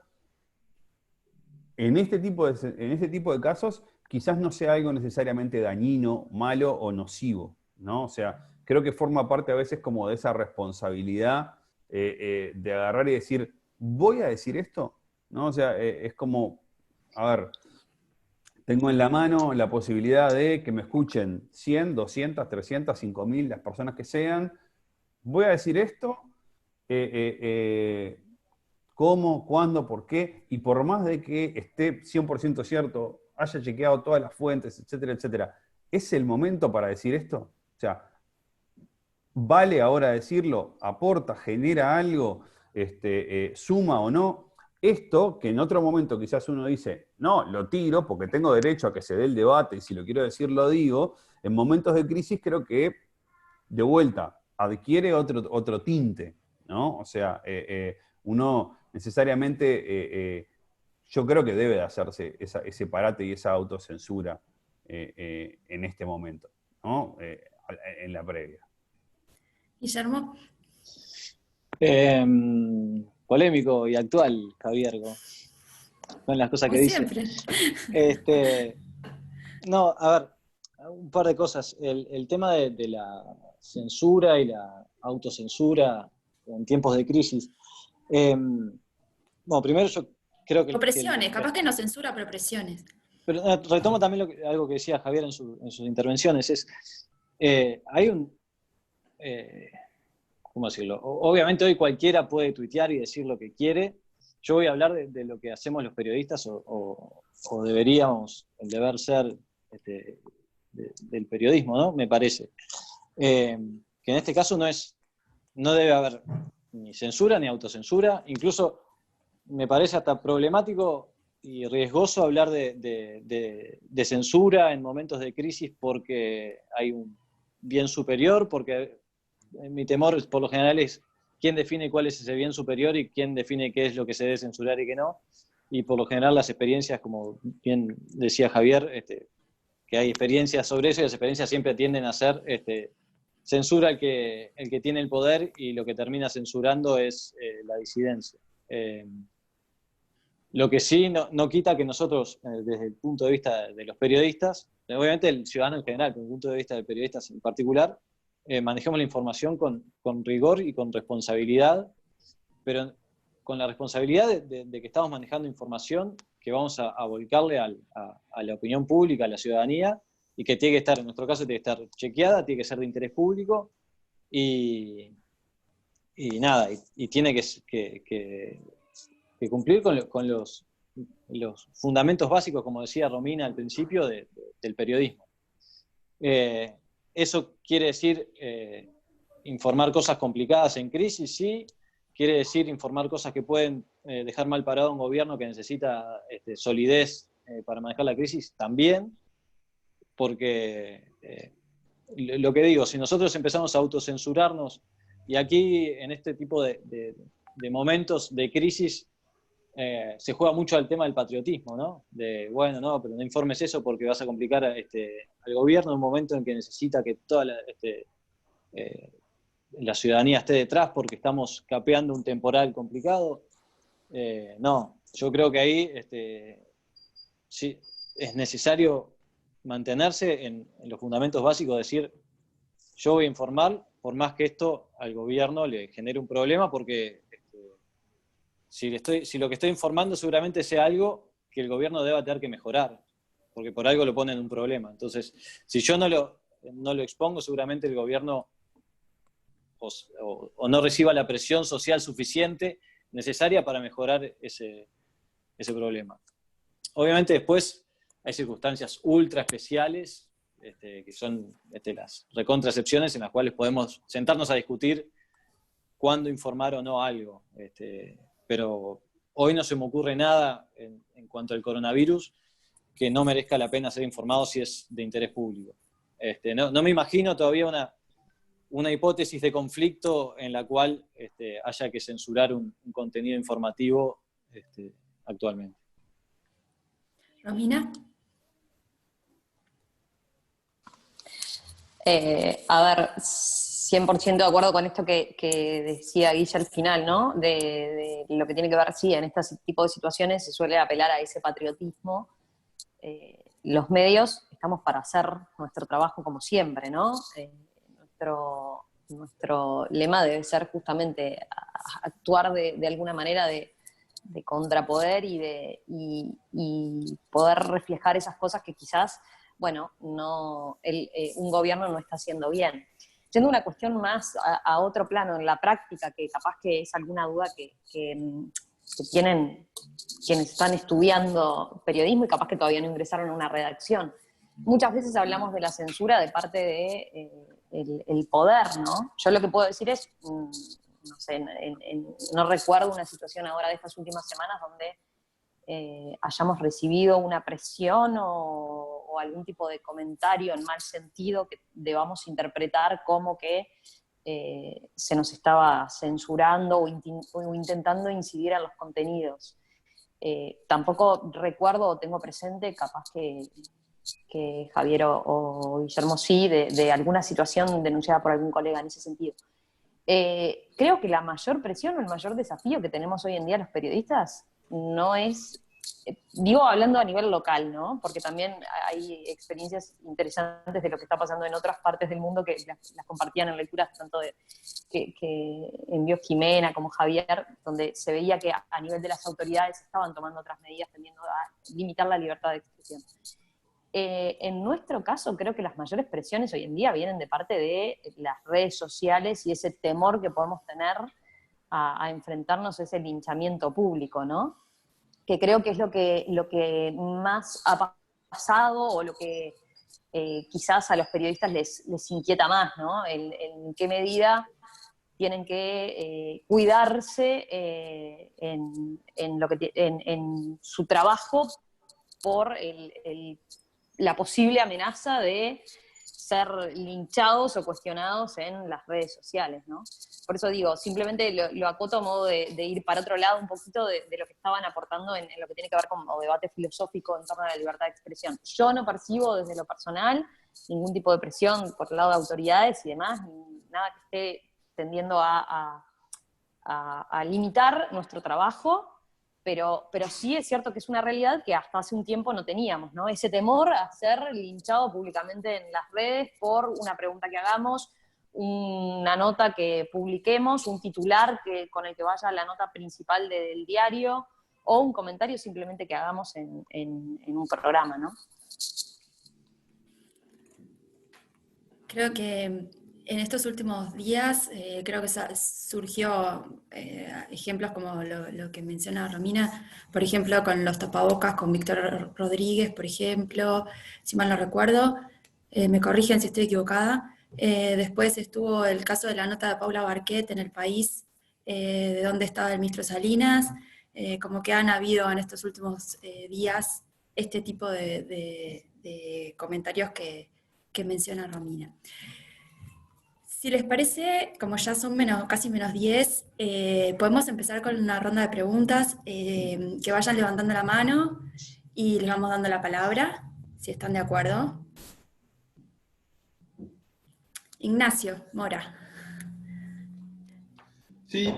en este tipo de casos, quizás no sea algo necesariamente dañino, malo o nocivo, ¿no? O sea, creo que forma parte a veces como de esa responsabilidad de agarrar y decir, ¿voy a decir esto? ¿No? O sea, es como, a ver, tengo en la mano la posibilidad de que me escuchen 100, 200, 300, 5000, las personas que sean. ¿Voy a decir esto? ¿Cómo? ¿Cuándo? ¿Por qué? Y por más de que esté 100% cierto, haya chequeado todas las fuentes, etcétera, etcétera, ¿es el momento para decir esto? O sea, ¿vale ahora decirlo? ¿Aporta? ¿Genera algo? ¿Suma o no? Esto, que en otro momento quizás uno dice, no, lo tiro porque tengo derecho a que se dé el debate y si lo quiero decir lo digo, en momentos de crisis creo que, de vuelta, adquiere otro tinte, ¿no? O sea, uno necesariamente, yo creo que debe de hacerse ese parate y esa autocensura en este momento, ¿no? En la previa. Guillermo. Polémico y actual, Javier, con las cosas que dice. Siempre. No, a ver, un par de cosas. El tema de la censura y la autocensura en tiempos de crisis. Bueno, primero yo creo que... Presiones, capaz que no censura, pero presiones. Pero retomo también algo que decía Javier en sus intervenciones, hay un... ¿cómo decirlo? Obviamente hoy cualquiera puede tuitear y decir lo que quiere. Yo voy a hablar de lo que hacemos los periodistas o deberíamos, el deber ser del periodismo, ¿no? Me parece. Que en este caso no debe haber ni censura ni autocensura. Incluso me parece hasta problemático y riesgoso hablar de censura en momentos de crisis porque hay un bien superior, porque mi temor por lo general es quién define cuál es ese bien superior y quién define qué es lo que se debe censurar y qué no. Y por lo general las experiencias, como bien decía Javier, que hay experiencias sobre eso y las experiencias siempre tienden a ser censura el que tiene el poder y lo que termina censurando es la disidencia. Lo que sí no quita que nosotros, desde el punto de vista de los periodistas, obviamente el ciudadano en general, pero desde el punto de vista de periodistas en particular, manejemos la información con rigor y con responsabilidad, pero con la responsabilidad de que estamos manejando información que vamos a volcarle a la opinión pública, a la ciudadanía, y que tiene que estar, en nuestro caso, tiene que estar chequeada, tiene que ser de interés público, y nada, y tiene que cumplir con los fundamentos básicos, como decía Romina al principio, del periodismo. Eso quiere decir informar cosas complicadas en crisis, sí. Quiere decir informar cosas que pueden dejar mal parado a un gobierno que necesita solidez para manejar la crisis, también. Porque, lo que digo, si nosotros empezamos a autocensurarnos, y aquí en este tipo de momentos de crisis se juega mucho al tema del patriotismo, ¿no? De, bueno, no, pero no informes eso porque vas a complicar al gobierno en un momento en que necesita que toda la ciudadanía esté detrás porque estamos capeando un temporal complicado. No, yo creo que ahí sí, es necesario mantenerse en los fundamentos básicos, decir, yo voy a informar, por más que esto al gobierno le genere un problema, porque si lo que estoy informando seguramente sea algo que el gobierno deba tener que mejorar, porque por algo lo pone en un problema. Entonces, si yo no lo expongo, seguramente el gobierno o no reciba la presión social suficiente necesaria para mejorar ese problema. Obviamente después hay circunstancias ultra especiales, que son las recontraexcepciones en las cuales podemos sentarnos a discutir cuándo informar o no algo. Pero hoy no se me ocurre nada en cuanto al coronavirus que no merezca la pena ser informado si es de interés público. No me imagino todavía una hipótesis de conflicto en la cual haya que censurar un contenido informativo actualmente. Romina. A ver, 100% de acuerdo con esto que decía Guilla al final, ¿no? De lo que tiene que ver, sí, en este tipo de situaciones se suele apelar a ese patriotismo. Los medios estamos para hacer nuestro trabajo como siempre, ¿no? Nuestro lema debe ser justamente actuar de alguna manera de contrapoder y poder reflejar esas cosas que quizás, bueno, un gobierno no está haciendo bien. Yendo una cuestión más a otro plano, en la práctica, que capaz que es alguna duda que tienen quienes están estudiando periodismo y capaz que todavía no ingresaron a una redacción. Muchas veces hablamos de la censura de parte de el poder, ¿no? Yo lo que puedo decir es, no sé, no recuerdo una situación ahora de estas últimas semanas donde hayamos recibido una presión o algún tipo de comentario en mal sentido que debamos interpretar como que se nos estaba censurando o intentando incidir en los contenidos. Tampoco recuerdo o tengo presente, capaz que Javier o Guillermo sí, de alguna situación denunciada por algún colega en ese sentido. Creo que la mayor presión o el mayor desafío que tenemos hoy en día los periodistas no es, digo hablando a nivel local, ¿no? Porque también hay experiencias interesantes de lo que está pasando en otras partes del mundo que las compartían en lecturas tanto que envió Jimena como Javier, donde se veía que a nivel de las autoridades estaban tomando otras medidas tendiendo a limitar la libertad de expresión. En nuestro caso, creo que las mayores presiones hoy en día vienen de parte de las redes sociales y ese temor que podemos tener a enfrentarnos a ese linchamiento público, ¿no? Que creo que es lo que más ha pasado o lo que quizás a los periodistas les inquieta más, ¿no? En qué medida tienen que cuidarse en su trabajo por la posible amenaza de ser linchados o cuestionados en las redes sociales, ¿no? Por eso digo, simplemente lo acoto a modo de ir para otro lado un poquito de lo que estaban aportando en lo que tiene que ver con debate filosófico en torno a la libertad de expresión. Yo no percibo desde lo personal ningún tipo de presión por el lado de autoridades y demás, nada que esté tendiendo a limitar nuestro trabajo, pero sí es cierto que es una realidad que hasta hace un tiempo no teníamos, ¿no? Ese temor a ser linchado públicamente en las redes por una pregunta que hagamos, un una nota que publiquemos, un titular con el que vaya la nota principal del diario, o un comentario simplemente que hagamos en un programa, ¿no? Creo que en estos últimos días, creo que surgió ejemplos como lo que menciona Romina, por ejemplo, con los tapabocas con Víctor Rodríguez, por ejemplo, si mal no recuerdo, me corrigen si estoy equivocada. Después estuvo el caso de la nota de Paula Barquet en El País, de dónde estaba el ministro Salinas, como que han habido en estos últimos días este tipo de comentarios que menciona Romina. Si les parece, como ya son casi menos 10, podemos empezar con una ronda de preguntas, que vayan levantando la mano y les vamos dando la palabra, si están de acuerdo. Ignacio Mora. Sí,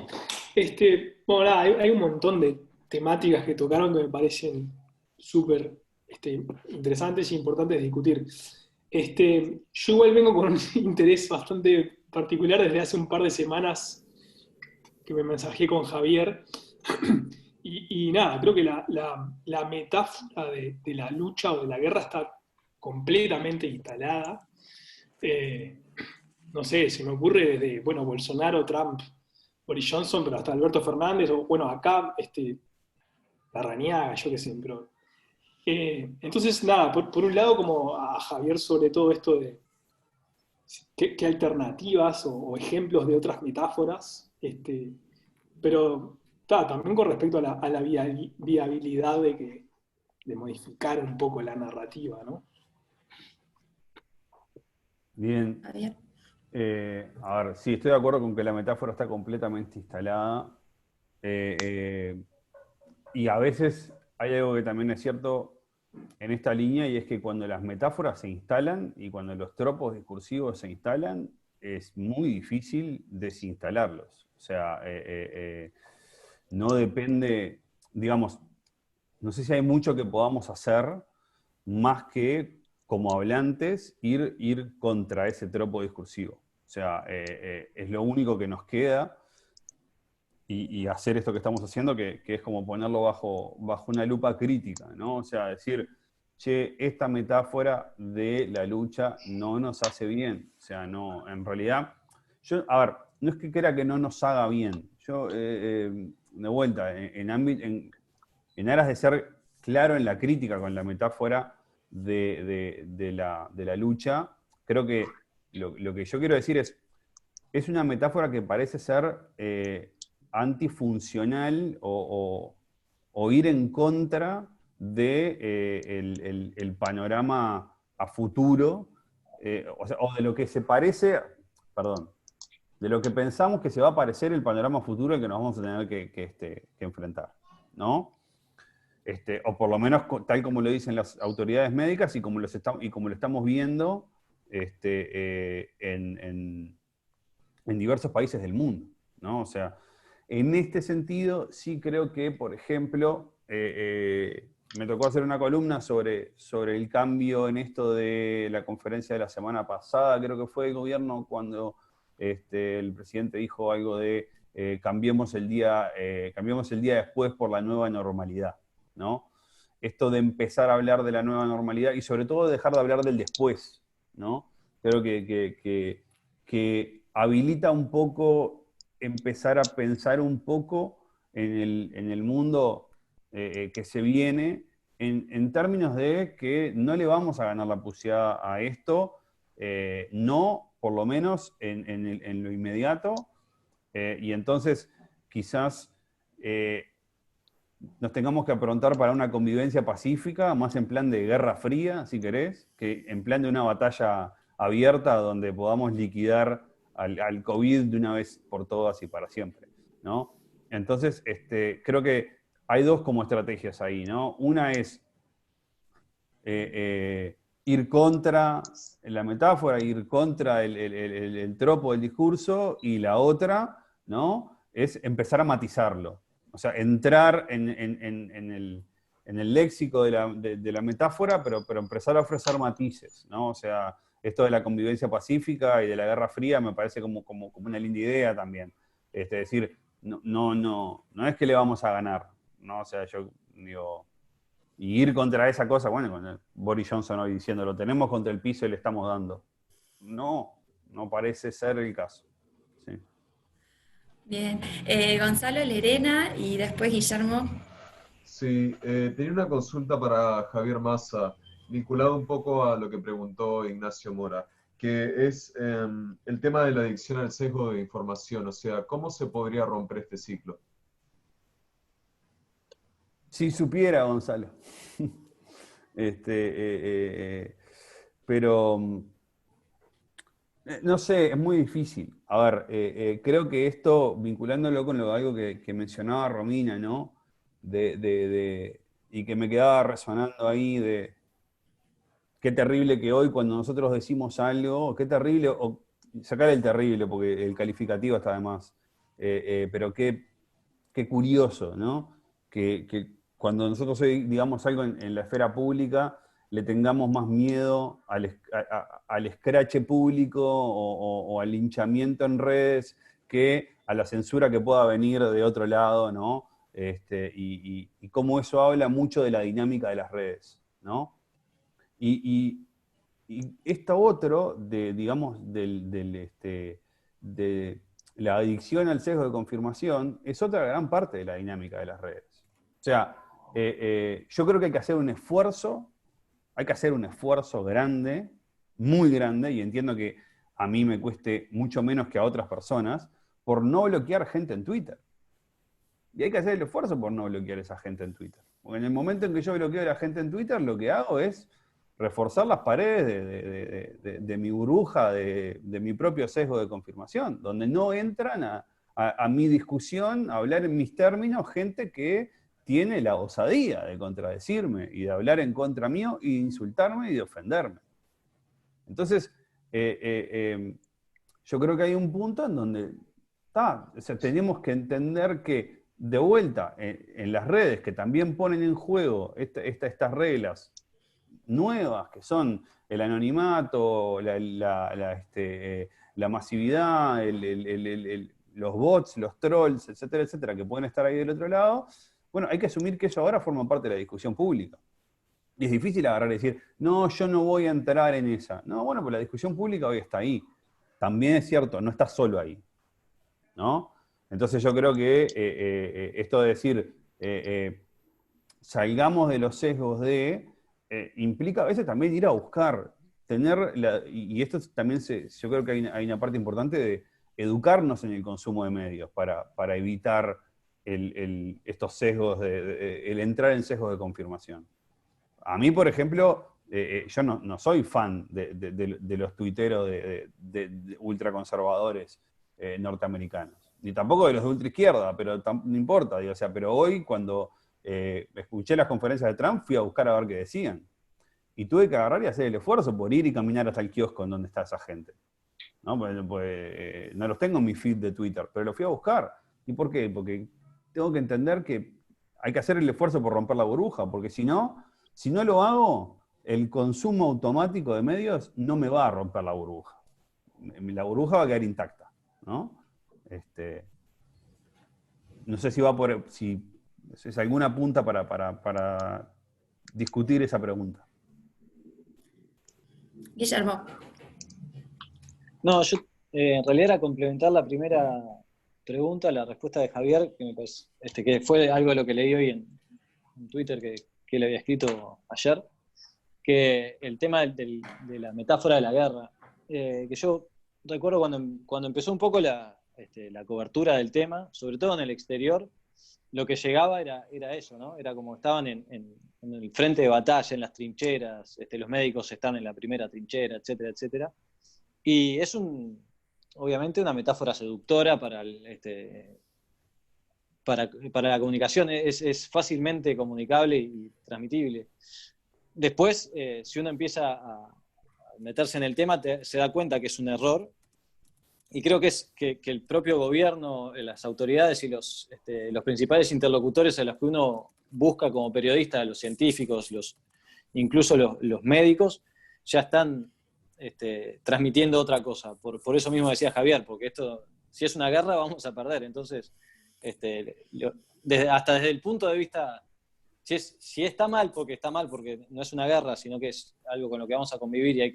bueno, nada, hay un montón de temáticas que tocaron que me parecen súper interesantes e importantes de discutir. Yo igual vengo con un interés bastante particular desde hace un par de semanas que me mensajé con Javier. Y nada, creo que la metáfora de la lucha o de la guerra está completamente instalada. No sé, se me ocurre desde, bueno, Bolsonaro, Trump, Boris Johnson, pero hasta Alberto Fernández, o bueno, acá, Larrañaga, yo qué sé, pero... entonces, nada, por un lado, como a Javier sobre todo esto de qué alternativas o ejemplos de otras metáforas, pero también con respecto a la viabilidad de modificar un poco la narrativa, ¿no? Bien. Javier. A ver, sí, estoy de acuerdo con que la metáfora está completamente instalada. Y a veces hay algo que también es cierto en esta línea, y es que cuando las metáforas se instalan y cuando los tropos discursivos se instalan, es muy difícil desinstalarlos. O sea, no depende, digamos, no sé si hay mucho que podamos hacer más que, como hablantes, ir contra ese tropo discursivo. O sea, es lo único que nos queda, y hacer esto que estamos haciendo, que es como ponerlo bajo una lupa crítica, ¿no? O sea, decir, che, esta metáfora de la lucha no nos hace bien. O sea, no, en realidad, a ver, no es que quiera que no nos haga bien. Yo, de vuelta, en aras de ser claro en la crítica con la metáfora de la lucha, creo que lo que yo quiero decir es una metáfora que parece ser antifuncional o ir en contra de el panorama a futuro, o de lo que se parece, perdón, de lo que pensamos que se va a parecer el panorama futuro al que nos vamos a tener que enfrentar, ¿no? O por lo menos tal como lo dicen las autoridades médicas y como lo estamos viendo en diversos países del mundo, ¿no? O sea, en este sentido, sí creo que, por ejemplo, me tocó hacer una columna sobre el cambio en esto de la conferencia de la semana pasada, creo que fue el gobierno, cuando el presidente dijo algo de cambiemos el día después por la nueva normalidad, ¿no? Esto de empezar a hablar de la nueva normalidad y sobre todo dejar de hablar del después, ¿no? Creo que habilita un poco empezar a pensar un poco en el mundo que se viene, en términos de que no le vamos a ganar la puseada a esto, no, por lo menos en lo inmediato, y entonces quizás nos tengamos que aprontar para una convivencia pacífica, más en plan de guerra fría, si querés, que en plan de una batalla abierta donde podamos liquidar al COVID de una vez por todas y para siempre, ¿no? Entonces, creo que hay dos como estrategias ahí, ¿no? Una es ir contra la metáfora, ir contra el tropo del discurso, y la otra, ¿no? Es empezar a matizarlo. O sea, entrar en el léxico de la metáfora, pero empezar a ofrecer matices, ¿no? O sea, esto de la convivencia pacífica y de la Guerra Fría me parece como una linda idea también. Es decir, no es que le vamos a ganar, ¿no? O sea, yo digo, y ir contra esa cosa, bueno, con Boris Johnson hoy diciendo, lo tenemos contra el piso y le estamos dando. No parece ser el caso. Sí. Bien. Gonzalo, Lerena y después Guillermo. Sí, tenía una consulta para Javier Massa, vinculado un poco a lo que preguntó Ignacio Mora, que es el tema de la adicción al sesgo de información, o sea, ¿cómo se podría romper este ciclo? Si supiera, Gonzalo. Pero no sé, es muy difícil. A ver, creo que esto, vinculándolo con algo que mencionaba Romina, ¿no? Y que me quedaba resonando ahí de qué terrible que hoy cuando nosotros decimos algo, qué terrible, o sacar el terrible, porque el calificativo está de más, pero qué curioso, ¿no? Que cuando nosotros digamos algo en la esfera pública, le tengamos más miedo al escrache público o al linchamiento en redes que a la censura que pueda venir de otro lado, ¿no? Y cómo eso habla mucho de la dinámica de las redes, ¿no? Y esto otro, digamos, de la adicción al sesgo de confirmación, es otra gran parte de la dinámica de las redes. O sea, yo creo que hay que hacer un esfuerzo grande, muy grande, y entiendo que a mí me cueste mucho menos que a otras personas, por no bloquear gente en Twitter. Y hay que hacer el esfuerzo por no bloquear a esa gente en Twitter. Porque en el momento en que yo bloqueo a la gente en Twitter, lo que hago es reforzar las paredes de mi burbuja, de mi propio sesgo de confirmación, donde no entran a mi discusión, a hablar en mis términos, gente que tiene la osadía de contradecirme y de hablar en contra mío y de insultarme y de ofenderme. Entonces, yo creo que hay un punto en donde o sea, tenemos que entender que, de vuelta, en las redes que también ponen en juego estas reglas nuevas, que son el anonimato, la masividad, los bots, los trolls, etcétera, etcétera, que pueden estar ahí del otro lado, bueno, hay que asumir que eso ahora forma parte de la discusión pública. Y es difícil agarrar y decir, no, yo no voy a entrar en esa. No, bueno, pues la discusión pública hoy está ahí. También es cierto, no está solo ahí, ¿no? Entonces yo creo que esto de decir, salgamos de los sesgos implica a veces también ir a buscar, y esto también yo creo que hay una parte importante de educarnos en el consumo de medios para evitar estos sesgos, el entrar en sesgos de confirmación. A mí, por ejemplo, yo no soy fan de los tuiteros de ultraconservadores norteamericanos, ni tampoco de los de ultraizquierda, pero no importa, digo, o sea, pero hoy cuando escuché las conferencias de Trump, fui a buscar a ver qué decían. Y tuve que agarrar y hacer el esfuerzo por ir y caminar hasta el kiosco en donde está esa gente. ¿No? Pues, no los tengo en mi feed de Twitter, pero los fui a buscar. ¿Y por qué? Porque tengo que entender que hay que hacer el esfuerzo por romper la burbuja, porque si no lo hago, el consumo automático de medios no me va a romper la burbuja. La burbuja va a quedar intacta, ¿no? No sé si es alguna punta para discutir esa pregunta. Guillermo. No, yo en realidad era complementar la primera pregunta, la respuesta de Javier, que me parece, que fue algo de lo que leí hoy en Twitter que él había escrito ayer, que el tema de la metáfora de la guerra, que yo recuerdo cuando empezó un poco la cobertura del tema, sobre todo en el exterior, lo que llegaba era eso, ¿no? Era como estaban en el frente de batalla, en las trincheras, los médicos están en la primera trinchera, etcétera, etcétera. Y es obviamente una metáfora seductora para la comunicación, es fácilmente comunicable y transmitible. Después, si uno empieza a meterse en el tema, se da cuenta que es un error. Y creo que el propio gobierno, las autoridades y los principales interlocutores a los que uno busca como periodista, los científicos, incluso los médicos, ya están transmitiendo otra cosa. Por eso mismo decía Javier, porque esto, si es una guerra, vamos a perder. Entonces, hasta desde el punto de vista, si está mal porque no es una guerra, sino que es algo con lo que vamos a convivir y hay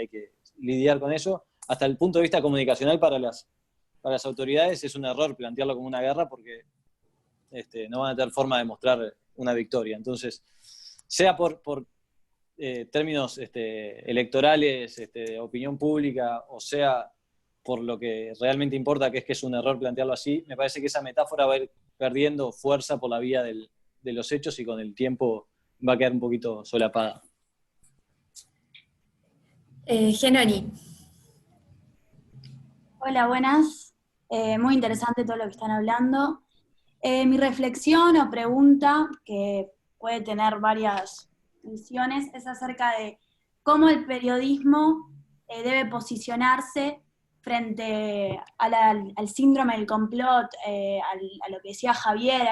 que lidiar con eso, hasta el punto de vista comunicacional para las autoridades es un error plantearlo como una guerra porque no van a tener forma de mostrar una victoria. Entonces, sea por términos electorales, de opinión pública, o sea por lo que realmente importa, que es un error plantearlo así, me parece que esa metáfora va a ir perdiendo fuerza por la vía de los hechos y con el tiempo va a quedar un poquito solapada. Genoni. Hola, buenas. Muy interesante todo lo que están hablando. Mi reflexión o pregunta, que puede tener varias visiones, es acerca de cómo el periodismo debe posicionarse frente al síndrome del complot, a lo que decía Javier,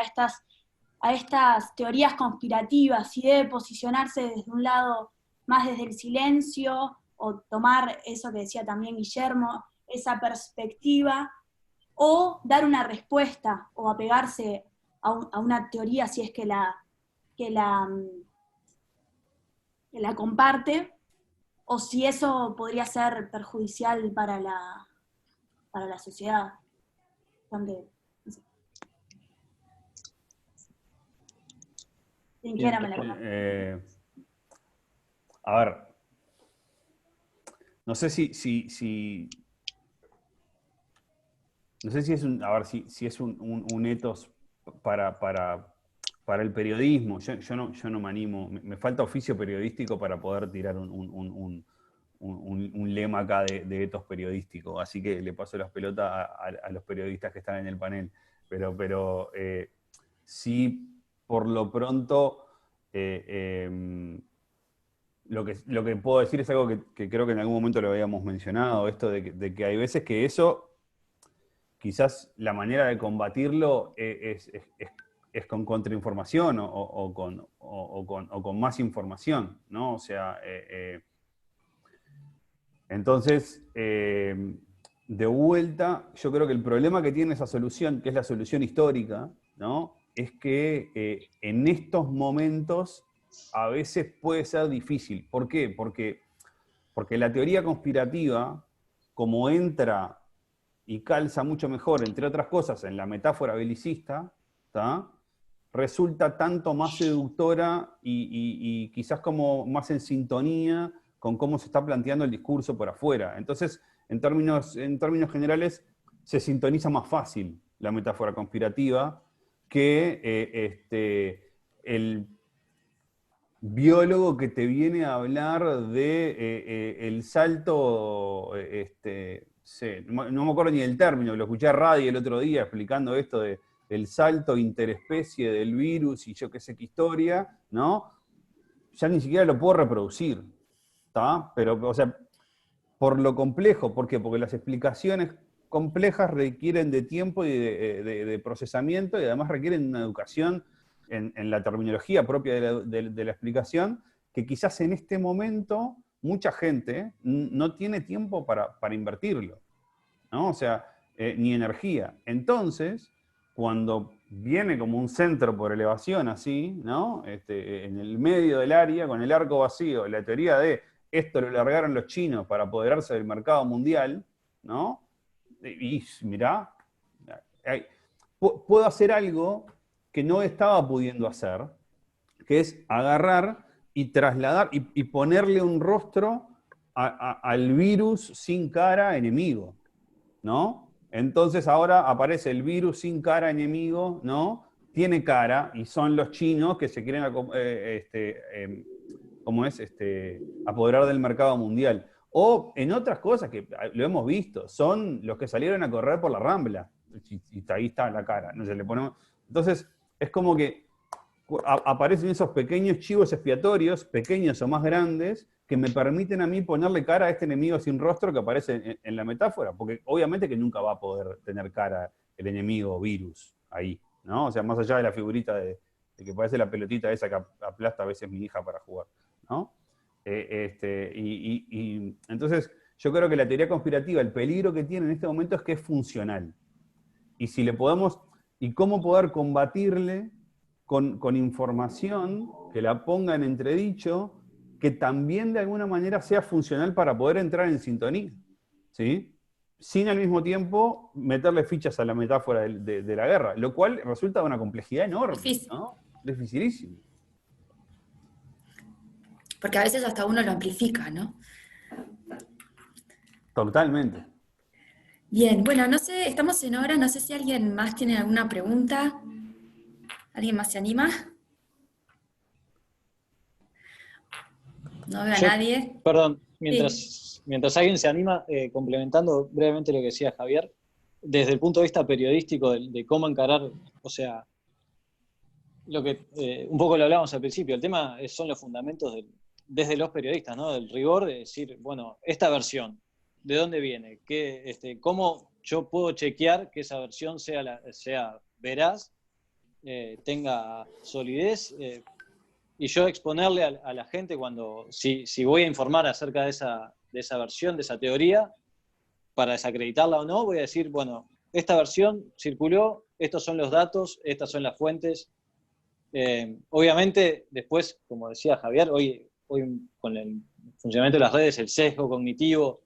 a estas teorías conspirativas, si debe posicionarse desde un lado más desde el silencio, o tomar eso que decía también Guillermo, esa perspectiva, o dar una respuesta, o apegarse a una teoría si es que la comparte, o si eso podría ser perjudicial para la sociedad. Donde, no sé. Quien quiera me la comparte. A ver, no sé si no sé si es si es un ethos para el periodismo. Yo no me animo. Me falta oficio periodístico para poder tirar un lema acá de ethos periodístico. Así que le paso las pelotas a los periodistas que están en el panel. Pero sí, por lo pronto, lo que puedo decir es algo que creo que en algún momento lo habíamos mencionado, esto de que hay veces que eso, quizás la manera de combatirlo es con contrainformación o con más información, ¿no? O sea, entonces, de vuelta, yo creo que el problema que tiene esa solución, que es la solución histórica, ¿no? Es que en estos momentos a veces puede ser difícil. ¿Por qué? Porque la teoría conspirativa, como entra y calza mucho mejor, entre otras cosas, en la metáfora belicista, ¿tá? Resulta tanto más seductora y quizás como más en sintonía con cómo se está planteando el discurso por afuera. Entonces, en términos generales, se sintoniza más fácil la metáfora conspirativa que el biólogo que te viene a hablar de el salto, no me acuerdo ni del término, lo escuché a Radio el otro día explicando esto del salto interespecie del virus y yo qué sé qué historia, ¿no? Ya ni siquiera lo puedo reproducir, ¿está? Pero, o sea, por lo complejo, ¿por qué? Porque las explicaciones complejas requieren de tiempo y de procesamiento y además requieren una educación en la terminología propia de la explicación, que quizás en este momento mucha gente no tiene tiempo para invertirlo, ¿no? O sea, ni energía. Entonces, cuando viene como un centro por elevación así, ¿no? En el medio del área, con el arco vacío, la teoría de esto lo largaron los chinos para apoderarse del mercado mundial, ¿no? Y mirá, puedo hacer algo que no estaba pudiendo hacer, que es agarrar y trasladar y ponerle un rostro al virus sin cara enemigo, ¿no? Entonces ahora aparece el virus sin cara enemigo, ¿no? Tiene cara y son los chinos que se quieren apoderar del mercado mundial. O en otras cosas que lo hemos visto, son los que salieron a correr por la Rambla. Y ahí está la cara. ¿No? Se le ponemos... Entonces, es como que aparecen esos pequeños chivos expiatorios, pequeños o más grandes, que me permiten a mí ponerle cara a este enemigo sin rostro que aparece en la metáfora, porque obviamente que nunca va a poder tener cara el enemigo virus ahí, ¿no? O sea, más allá de la figurita de que parece la pelotita esa que aplasta a veces mi hija para jugar, ¿no? Y entonces yo creo que la teoría conspirativa, el peligro que tiene en este momento es que es funcional. Y si le podemos, y cómo poder combatirle con información que la ponga en entredicho, que también de alguna manera sea funcional para poder entrar en sintonía, ¿sí? Sin al mismo tiempo meterle fichas a la metáfora de la guerra, lo cual resulta de una complejidad enorme, Difícil. ¿no? Dificilísimo. Porque a veces hasta uno lo amplifica, ¿no? Totalmente. Bien, bueno, no sé, estamos en hora, no sé si alguien más tiene alguna pregunta. ¿Alguien más se anima? No veo a Yo, nadie. perdón, Sí. mientras alguien se anima, complementando brevemente lo que decía Javier, desde el punto de vista periodístico de cómo encarar, o sea, lo que un poco lo hablábamos al principio, el tema son los fundamentos desde los periodistas, ¿no? Del rigor de decir, bueno, esta versión, ¿de dónde viene? ¿Cómo yo puedo chequear que esa versión sea veraz, tenga solidez? Y yo exponerle a la gente si voy a informar acerca de esa versión, de esa teoría, para desacreditarla o no, voy a decir, bueno, esta versión circuló, estos son los datos, estas son las fuentes. Obviamente, después, como decía Javier, hoy con el funcionamiento de las redes, el sesgo cognitivo,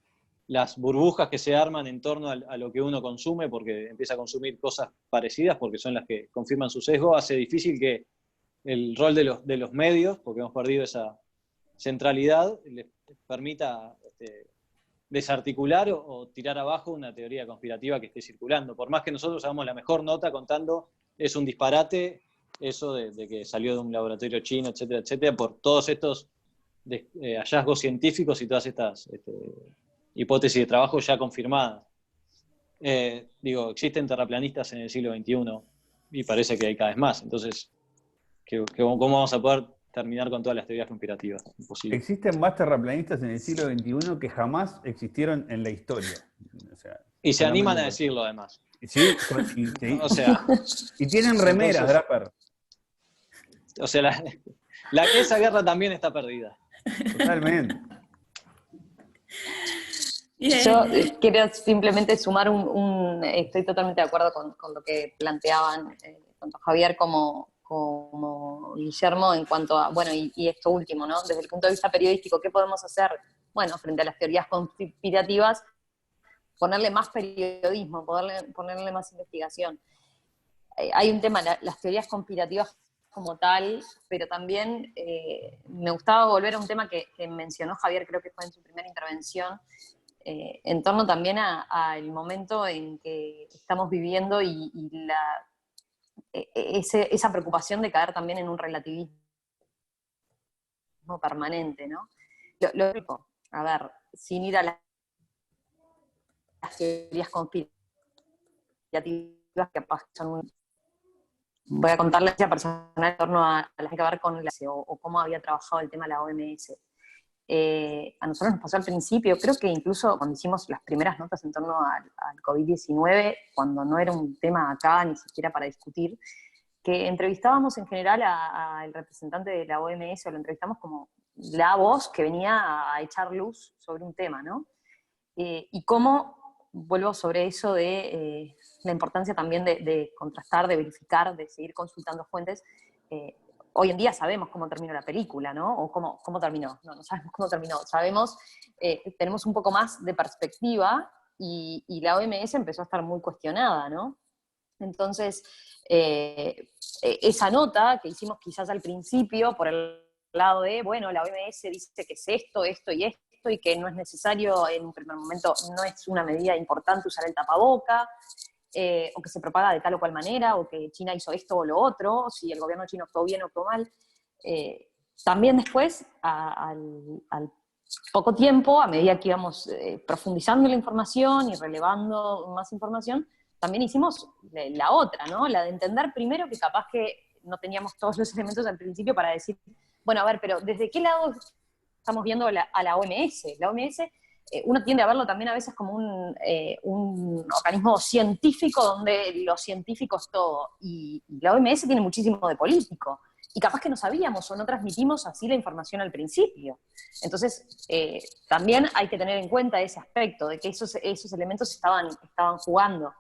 las burbujas que se arman en torno a lo que uno consume, porque empieza a consumir cosas parecidas, porque son las que confirman su sesgo, hace difícil que el rol de los medios, porque hemos perdido esa centralidad, les permita desarticular o tirar abajo una teoría conspirativa que esté circulando. Por más que nosotros hagamos la mejor nota contando, es un disparate eso de que salió de un laboratorio chino, etcétera, etcétera, por todos estos hallazgos científicos y todas estas hipótesis de trabajo ya confirmadas. Existen terraplanistas en el siglo XXI y parece que hay cada vez más. Entonces, ¿cómo vamos a poder terminar con todas las teorías conspirativas? Imposible. Existen más terraplanistas en el siglo XXI que jamás existieron en la historia. O sea, y se animan a decirlo, además. Sí, o sea, y tienen remeras, entonces, Draper. O sea, esa guerra también está perdida. Totalmente. Yo quiero simplemente sumar estoy totalmente de acuerdo con lo que planteaban tanto Javier como Guillermo en cuanto a, bueno, y esto último, ¿no? Desde el punto de vista periodístico, ¿qué podemos hacer? Bueno, frente a las teorías conspirativas, ponerle más periodismo, ponerle más investigación. Hay un tema, las teorías conspirativas como tal, pero también me gustaba volver a un tema que mencionó Javier, creo que fue en su primera intervención, en torno también al momento en que estamos viviendo y esa preocupación de caer también en un relativismo permanente, ¿no? A ver, sin ir a las teorías conspirativas que pasan voy a contarles la personal en torno a las que ver con o cómo había trabajado el tema de la OMS. A nosotros nos pasó al principio, creo que incluso cuando hicimos las primeras notas en torno al COVID-19, cuando no era un tema acá ni siquiera para discutir, que entrevistábamos en general al representante de la OMS, o lo entrevistamos como la voz que venía a echar luz sobre un tema, ¿no? Y cómo, vuelvo sobre eso de la importancia también de contrastar, de verificar, de seguir consultando fuentes. Hoy en día sabemos cómo terminó la película, ¿no? O cómo terminó. No sabemos cómo terminó. Sabemos, tenemos un poco más de perspectiva y la OMS empezó a estar muy cuestionada, ¿no? Entonces, esa nota que hicimos quizás al principio por el lado de, bueno, la OMS dice que es esto, esto y esto, y que no es necesario, en un primer momento, no es una medida importante usar el tapaboca, o que se propaga de tal o cual manera, o que China hizo esto o lo otro, si el gobierno chino actuó bien o actuó mal. También después, al poco tiempo, a medida que íbamos profundizando en la información y relevando más información, también hicimos la otra, ¿no? La de entender primero que capaz que no teníamos todos los elementos al principio para decir, bueno, a ver, pero ¿desde qué lado estamos viendo a la OMS? La OMS, uno tiende a verlo también a veces como un organismo científico donde lo científico es todo, y la OMS tiene muchísimo de político. y capaz que no sabíamos o no transmitimos así la información al principio. Entonces, también hay que tener en cuenta ese aspecto, de que esos elementos estaban jugando.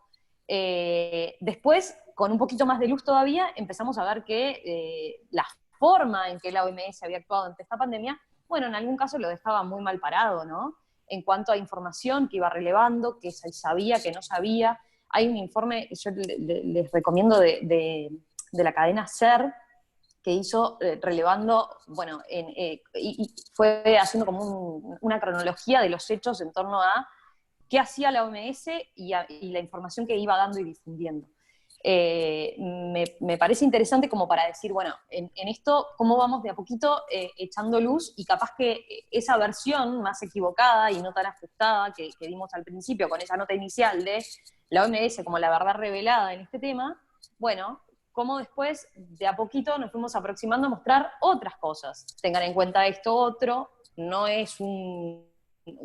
Después, con un poquito más de luz todavía, empezamos a ver que la forma en que la OMS había actuado ante esta pandemia, bueno, en algún caso lo dejaba muy mal parado, ¿no? En cuanto a información que iba relevando, que se sabía, que no sabía. Hay un informe, yo les recomiendo de la cadena SER, que hizo relevando, bueno, y fue haciendo como una cronología de los hechos en torno a qué hacía la OMS y la información que iba dando y difundiendo. Me parece interesante como para decir, bueno, en esto, cómo vamos de a poquito echando luz, y capaz que esa versión más equivocada y no tan ajustada que dimos al principio con esa nota inicial de la OMS como la verdad revelada en este tema, bueno, cómo después de a poquito nos fuimos aproximando a mostrar otras cosas. Tengan en cuenta esto otro, no es un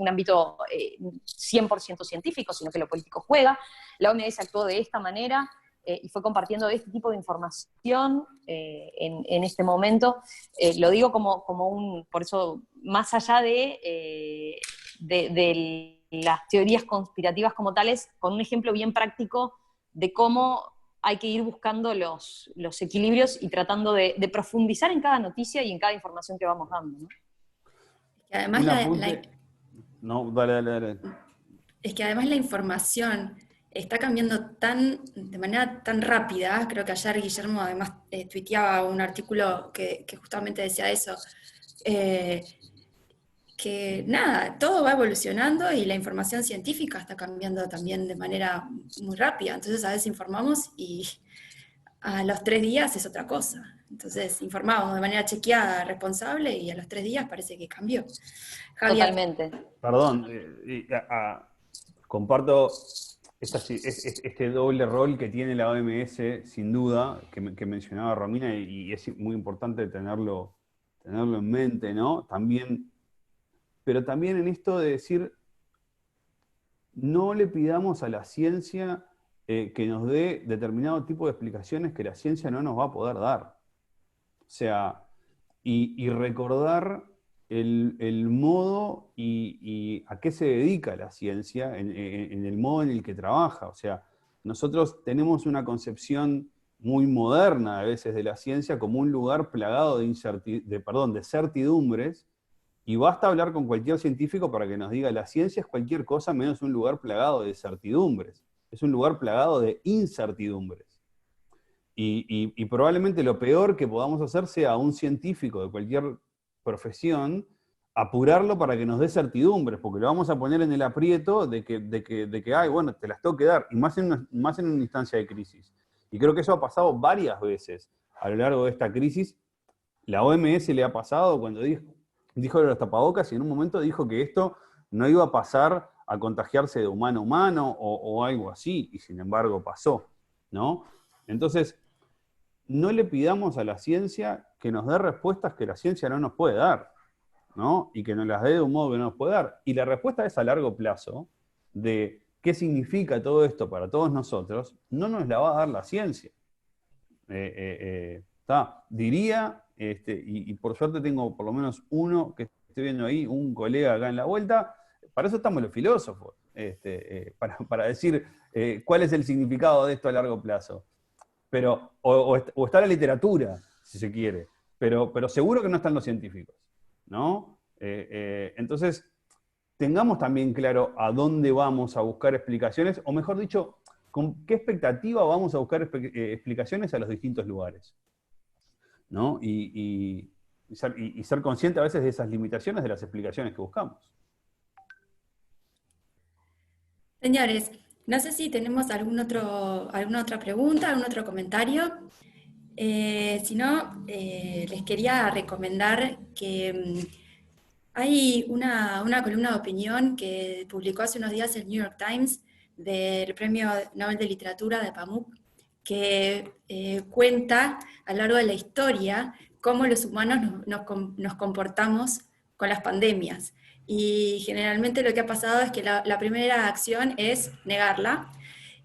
ámbito 100% científico, sino que lo político juega. La OMS actuó de esta manera y fue compartiendo este tipo de información en este momento. Lo digo como por eso, más allá de las teorías conspirativas como tales, con un ejemplo bien práctico de cómo hay que ir buscando los equilibrios y tratando de profundizar en cada noticia y en cada información que vamos dando, ¿no? Además, No, dale. es que además la información está cambiando de manera tan rápida. Creo que ayer Guillermo además tuiteaba un artículo que justamente decía eso, que nada, todo va evolucionando y la información científica está cambiando también de manera muy rápida. Entonces a veces informamos y a los 3 días es otra cosa. Entonces informamos de manera chequeada, responsable, y a los 3 días parece que cambió. Javier. Totalmente. Perdón, comparto este doble rol que tiene la OMS, sin duda, que mencionaba Romina, y es muy importante tenerlo en mente, ¿no? Pero también en esto de decir, no le pidamos a la ciencia que nos dé determinado tipo de explicaciones que la ciencia no nos va a poder dar. O sea, y recordar el modo y a qué se dedica la ciencia, en el modo en el que trabaja. O sea, nosotros tenemos una concepción muy moderna a veces de la ciencia como un lugar plagado de certidumbres, y basta hablar con cualquier científico para que nos diga, la ciencia es cualquier cosa menos un lugar plagado de certidumbres, es un lugar plagado de incertidumbres. Y probablemente lo peor que podamos hacer sea a un científico de cualquier profesión apurarlo para que nos dé certidumbres, porque lo vamos a poner en el aprieto de que ay, bueno, te las tengo que dar, y más en una instancia de crisis. Y creo que eso ha pasado varias veces a lo largo de esta crisis. La OMS le ha pasado cuando dijo de los tapabocas, y en un momento dijo que esto no iba a pasar a contagiarse de humano a humano o algo así, y sin embargo pasó, ¿no? Entonces, no le pidamos a la ciencia que nos dé respuestas que la ciencia no nos puede dar, ¿no? Y que nos las dé de un modo que no nos puede dar. Y la respuesta es a largo plazo, de qué significa todo esto para todos nosotros, no nos la va a dar la ciencia. Diría, y por suerte tengo por lo menos uno que estoy viendo ahí, un colega acá en la vuelta, para eso estamos los filósofos, para decir cuál es el significado de esto a largo plazo. Pero, o está la literatura, si se quiere, pero seguro que no están los científicos, ¿no? Entonces, tengamos también claro a dónde vamos a buscar explicaciones, o mejor dicho, con qué expectativa vamos a buscar explicaciones a los distintos lugares, ¿no? Y ser consciente a veces de esas limitaciones de las explicaciones que buscamos. Señores, no sé si tenemos alguna otra pregunta, algún otro comentario. Si no, les quería recomendar que hay una columna de opinión que publicó hace unos días el New York Times del Premio Nobel de Literatura de Pamuk, que cuenta a lo largo de la historia cómo los humanos nos comportamos con las pandemias. Y generalmente lo que ha pasado es que la primera acción es negarla.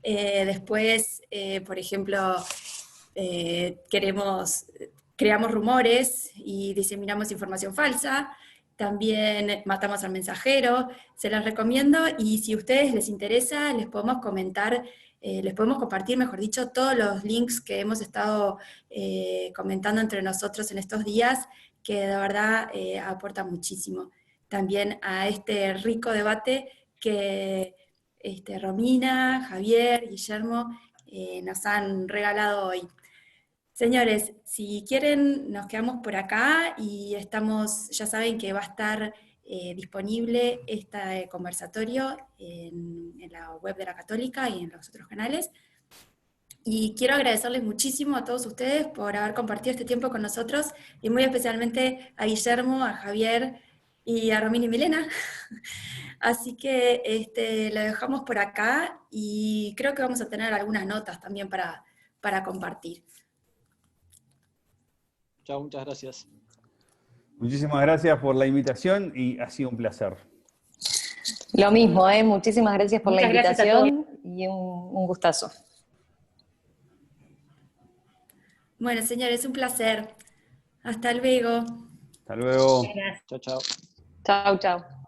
Después, por ejemplo, queremos creamos rumores y diseminamos información falsa, también matamos al mensajero, se las recomiendo, y si a ustedes les interesa, les podemos comentar, les podemos compartir, mejor dicho, todos los links que hemos estado comentando entre nosotros en estos días, que de verdad aportan muchísimo también a este rico debate que Romina, Javier, Guillermo nos han regalado hoy. Señores, si quieren, nos quedamos por acá y ya saben que va a estar disponible este conversatorio en la web de la Católica y en los otros canales. Y quiero agradecerles muchísimo a todos ustedes por haber compartido este tiempo con nosotros, y muy especialmente a Guillermo, a Javier y a Romina y Milena. Así que lo dejamos por acá y creo que vamos a tener algunas notas también para compartir. Chao, muchas gracias. Muchísimas gracias por la invitación y ha sido un placer. Lo mismo, muchísimas gracias por Muchas la gracias a todos. invitación y un gustazo. Bueno, señores, un placer. Hasta luego. Hasta luego. Chao, chao. Chau, chau.